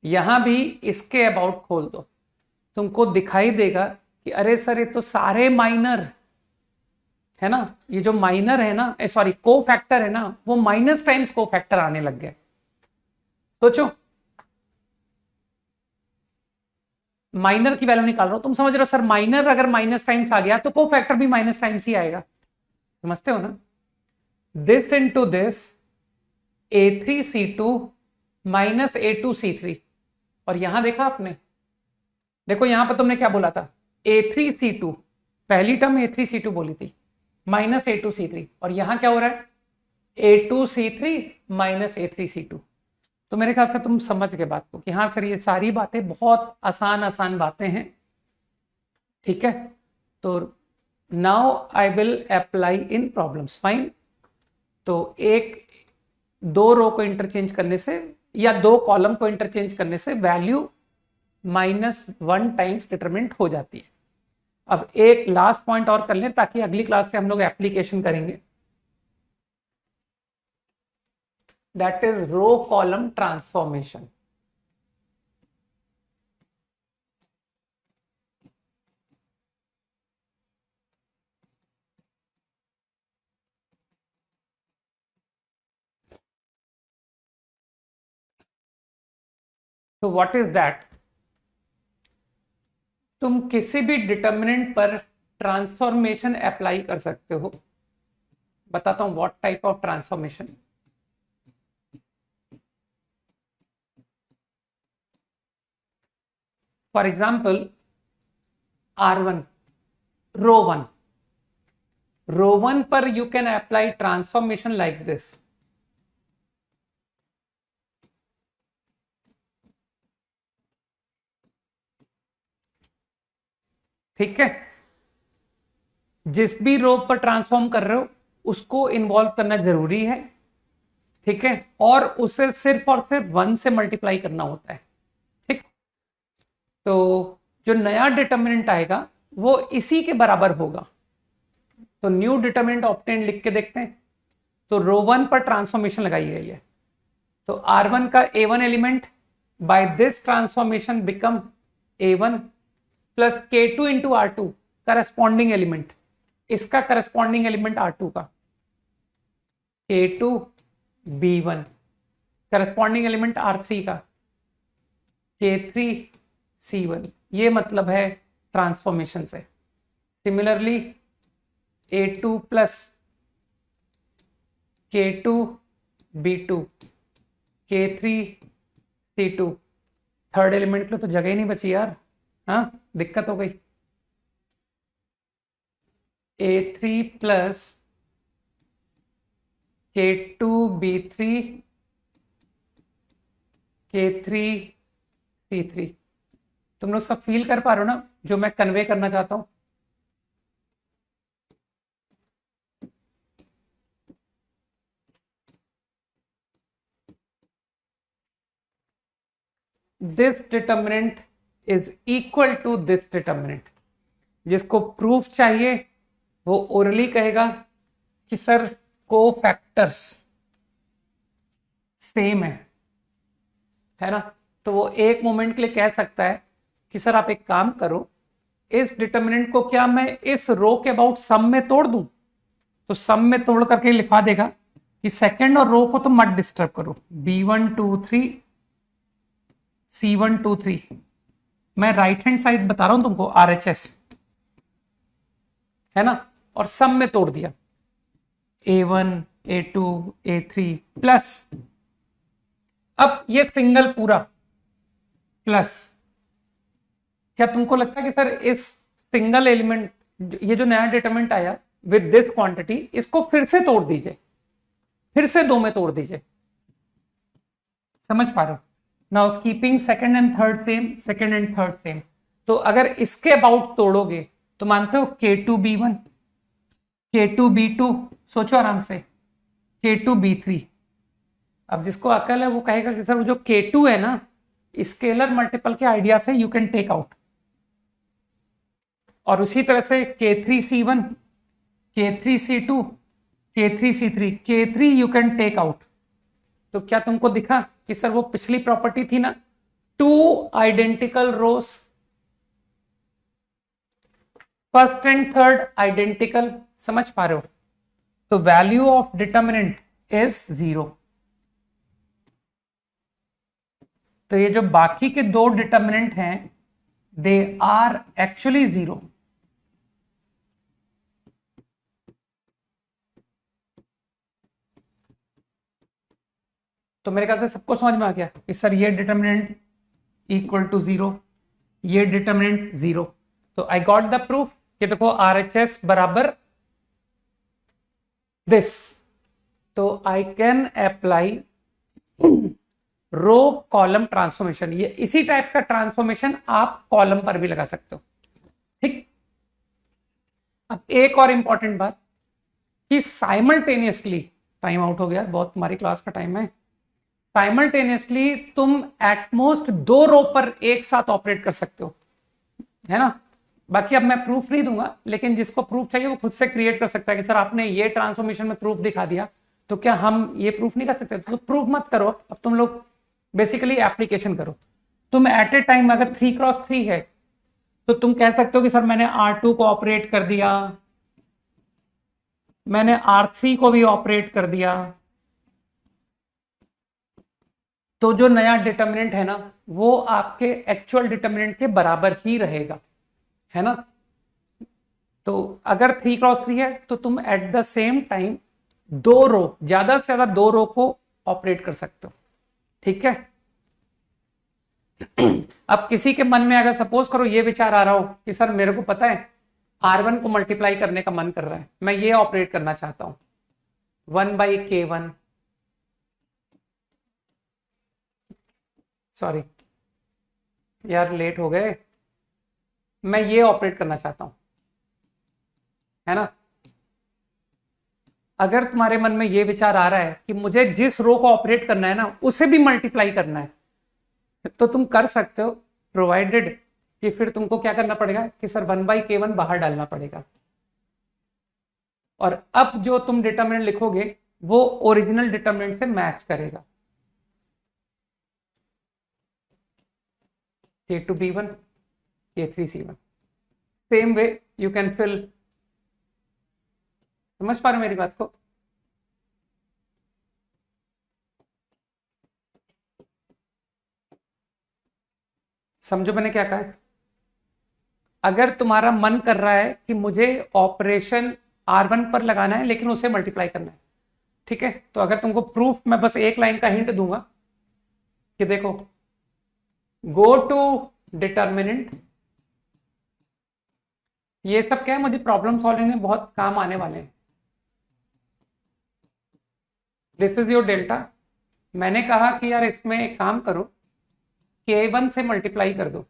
यहां भी इसके अबाउट खोल दो, तुमको दिखाई देगा कि अरे सर ये तो सारे माइनर है ना, ये जो माइनर है ना, सॉरी को फैक्टर है ना, वो माइनस टाइम्स को फैक्टर आने लग गए। सोचो, माइनर की वैल्यू निकाल रहा हूं, तुम समझ रहे हो सर माइनर अगर माइनस टाइम्स आ गया तो को फैक्टर भी माइनस टाइम्स ही आएगा। समझते हो ना? This into this A3C2 minus A2C3, और यहां देखा आपने, देखो यहां पर तुमने क्या बोला था, A3C2, पहली टर्म A3C2 बोली थी, माइनस A2C3, और यहां क्या हो रहा है A2C3 माइनस A3C2। तो मेरे ख्याल से तुम समझ गए बात को कि हाँ सर ये सारी बातें बहुत आसान आसान बातें हैं। ठीक है, तो now I will apply in problems. Fine, तो एक दो रो को इंटरचेंज करने से या दो कॉलम को इंटरचेंज करने से वैल्यू -1 टाइम्स डिटरमिनेंट हो जाती है। अब एक लास्ट पॉइंट और कर लें ताकि अगली क्लास से हम लोग एप्लीकेशन करेंगे, that is row column transformation. तो व्हाट इज दैट? तुम किसी भी डिटर्मिनेंट पर ट्रांसफॉर्मेशन अप्लाई कर सकते हो। बताता हूं what type of transformation. For example R1 row one पर you can apply transformation like this. ठीक है, जिस भी रो पर ट्रांसफॉर्म कर रहे हो उसको इन्वॉल्व करना जरूरी है। ठीक है, और उसे सिर्फ और सिर्फ 1 से मल्टीप्लाई करना होता है। ठीक, तो जो नया डिटर्मिनेंट आएगा वो इसी के बराबर होगा। तो न्यू डिटर्मिनेंट ऑब्टेन लिख के देखते हैं। तो रो 1 पर ट्रांसफॉर्मेशन लगाई गई है, तो R1 का A1 element by this transformation become A1 plus K2 into R2 corresponding element, इसका करस्पॉन्डिंग एलिमेंट R2 का K2 B1, corresponding element R3 का K3 C1, ये मतलब है ट्रांसफॉर्मेशन से। Similarly A2 plus K2 B2 K3 C2, third element के लिए तो जगह ही नहीं बची यार, हाँ दिक्कत हो गई। A3 plus K2 B3 K3 C3, तुम लोग सब फील कर पा रहे हो ना जो मैं कन्वे करना चाहता हूं? This determinant is equal to this determinant. जिसको प्रूफ चाहिए वो ओरली कहेगा कि सर कोफैक्टर्स सेम है ना? तो वो एक मोमेंट के लिए कह सकता है कि सर आप एक काम करो, इस डिटर्मिनेंट को क्या मैं इस रो के अबाउट सम में तोड़ दूं? तो सम में तोड़ करके लिखा देगा कि सेकंड और रो को तो मत डिस्टर्ब करो, B1 2 3 C1 2 3। मैं राइट हैंड साइड बता रहा हूं तुमको, RHS है ना, और सम में तोड़ दिया A1 A2 A3 प्लस, अब ये सिंगल पूरा प्लस। क्या तुमको लगता है कि सर इस सिंगल एलिमेंट, ये जो नया डिटरमिनेंट आया विद दिस क्वांटिटी, इसको फिर से तोड़ दीजिए, फिर से दो में तोड़ दीजिए, समझ पा रहे हो? Now keeping second and third same, second and third same, तो अगर इसके अबाउट तोड़ोगे तो मानते हो K2 B1 K2 B2, सोचो आराम से, K2 B3। अब जिसको अकल है वो कहेगा कि सर वो जो K2 है ना, स्केलर मल्टीपल के आइडिया से यू कैन टेक आउट, और उसी तरह से K3 C1 K3 C2 K3 C3 K3 you can take out. तो क्या तुमको दिखा कि सर वो पिछली प्रॉपर्टी थी ना, two identical rows, first and third identical, समझ पा रहे हो? तो वैल्यू ऑफ डिटर्मिनेंट इज 0। तो ये जो बाकी के दो डिटर्मिनेंट हैं दे आर एक्चुअली 0। तो मेरे ख्याल से सबको समझ में आ गया कि सर ये डिटर्मिनेंट इक्वल टू 0, ये डिटर्मिनेंट 0। तो आई गॉट द प्रूफ कि देखो RHS बराबर दिस, तो I can apply row column transformation. ये इसी टाइप का ट्रांसफॉर्मेशन आप कॉलम पर भी लगा सकते हो, ठीक। अब एक और इंपॉर्टेंट बात कि साइमल्टेनियसली, टाइम आउट हो गया बहुत, तुम्हारी क्लास का टाइम है, साइमल्टेनियसली तुम एटमोस्ट 2 रो पर एक साथ ऑपरेट कर सकते हो, है ना? बाकी अब मैं प्रूफ नहीं दूंगा, लेकिन जिसको प्रूफ चाहिए वो खुद से क्रिएट कर सकता है कि सर आपने ये ट्रांसफॉर्मेशन में प्रूफ दिखा दिया, तो क्या हम ये प्रूफ नहीं कर सकते? तो प्रूफ मत करो, अब तुम लोग बेसिकली एप्लीकेशन करो। तुम एट ए टाइम अगर 3x3 है तो तुम कह सकते हो कि सर मैंने R2 को ऑपरेट कर दिया, मैंने R3 को भी ऑपरेट कर दिया, तो जो नया डिटर्मिनेंट है ना वो आपके एक्चुअल डिटर्मिनेंट के बराबर ही रहेगा, है ना? तो अगर 3x3 है तो तुम एट द सेम टाइम 2 रो, ज्यादा से ज्यादा 2 रो को ऑपरेट कर सकते हो, ठीक है? अब किसी के मन में अगर सपोज करो ये विचार आ रहा हो कि सर मेरे को पता है R1 को मल्टीप्लाई करने का मन कर रहा है, मैं ये ऑपरेट करना चाहता हूं 1/K1, सॉरी यार लेट हो गए, मैं ये ऑपरेट करना चाहता हूं, है ना? अगर तुम्हारे मन में ये विचार आ रहा है कि मुझे जिस रो को ऑपरेट करना है ना उसे भी मल्टीप्लाई करना है, तो तुम कर सकते हो, प्रोवाइडेड कि फिर तुमको क्या करना पड़ेगा कि सर 1/K1 बाहर डालना पड़ेगा, और अब जो तुम डिटर्मिनेंट लिखोगे वो ओरिजिनल डिटर्मिनेंट से मैच करेगा। K2 B1 K3 C1, same way you can fill. समझ पा रहे हो मेरी बात को? समझो मैंने क्या कहा है। अगर तुम्हारा मन कर रहा है कि मुझे ऑपरेशन R1 पर लगाना है लेकिन उसे मल्टीप्लाई करना है, ठीक है, तो अगर तुमको प्रूफ, मैं बस एक लाइन का हिंट दूंगा कि देखो, गो टू डिटर्मिनेंट, ये सब क्या है, मुझे प्रॉब्लम सॉल्विंग में बहुत काम आने वाले हैं। This is your delta. मैंने कहा कि यार इसमें एक काम करो, K1 से मल्टीप्लाई कर दो,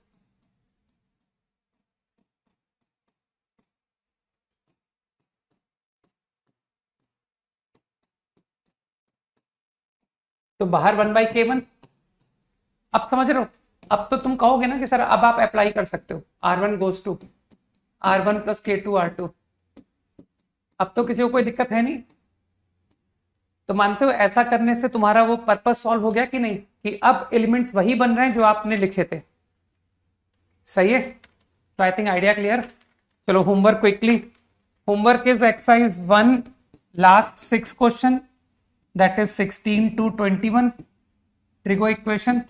तो बाहर 1/K1। अब समझ रहे हो? अब तो तुम कहोगे ना कि सर अब आप अप्लाई कर सकते हो, R1 goes to R1 plus K2 R2। अब तो किसी को कोई दिक्कत है नहीं। तो मानते हो ऐसा करने से तुम्हारा वो पर्पस सॉल्व हो गया कि नहीं, कि अब एलिमेंट्स वही बन रहे हैं जो आपने लिखे थे। सही है? तो आई थिंक आइडिया क्लियर। चलो homework quickly. Homework is exercise 1 last 6 question, that is 16 to 21 trigo equation.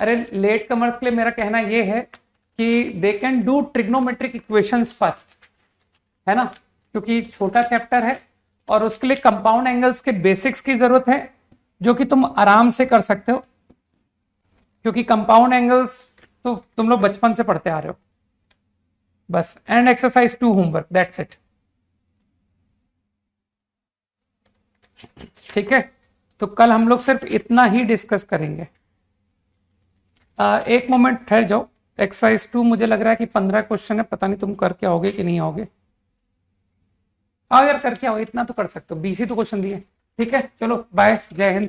अरे लेट कमर्स के लिए मेरा कहना ये है कि they can do trigonometric equations first, है ना, क्योंकि छोटा चैप्टर है और उसके लिए कंपाउंड एंगल्स के बेसिक्स की जरूरत है, जो कि तुम आराम से कर सकते हो, क्योंकि कंपाउंड एंगल्स तो तुम लोग बचपन से पढ़ते आ रहे हो बस। And exercise 2 homework, that's it. ठीक है, तो कल हम लोग सिर्फ इतना ही डिस्कस करेंगे। एक मोमेंट ठहर जाओ। एक्सरसाइज 2 मुझे लग रहा है कि 15 क्वेश्चन है, पता नहीं तुम करके आओगे कि नहीं आओगे। आओ यार करके आओ, इतना तो कर सकते हो, 20 ही तो क्वेश्चन दिए। ठीक है, चलो बाय, जय हिंद।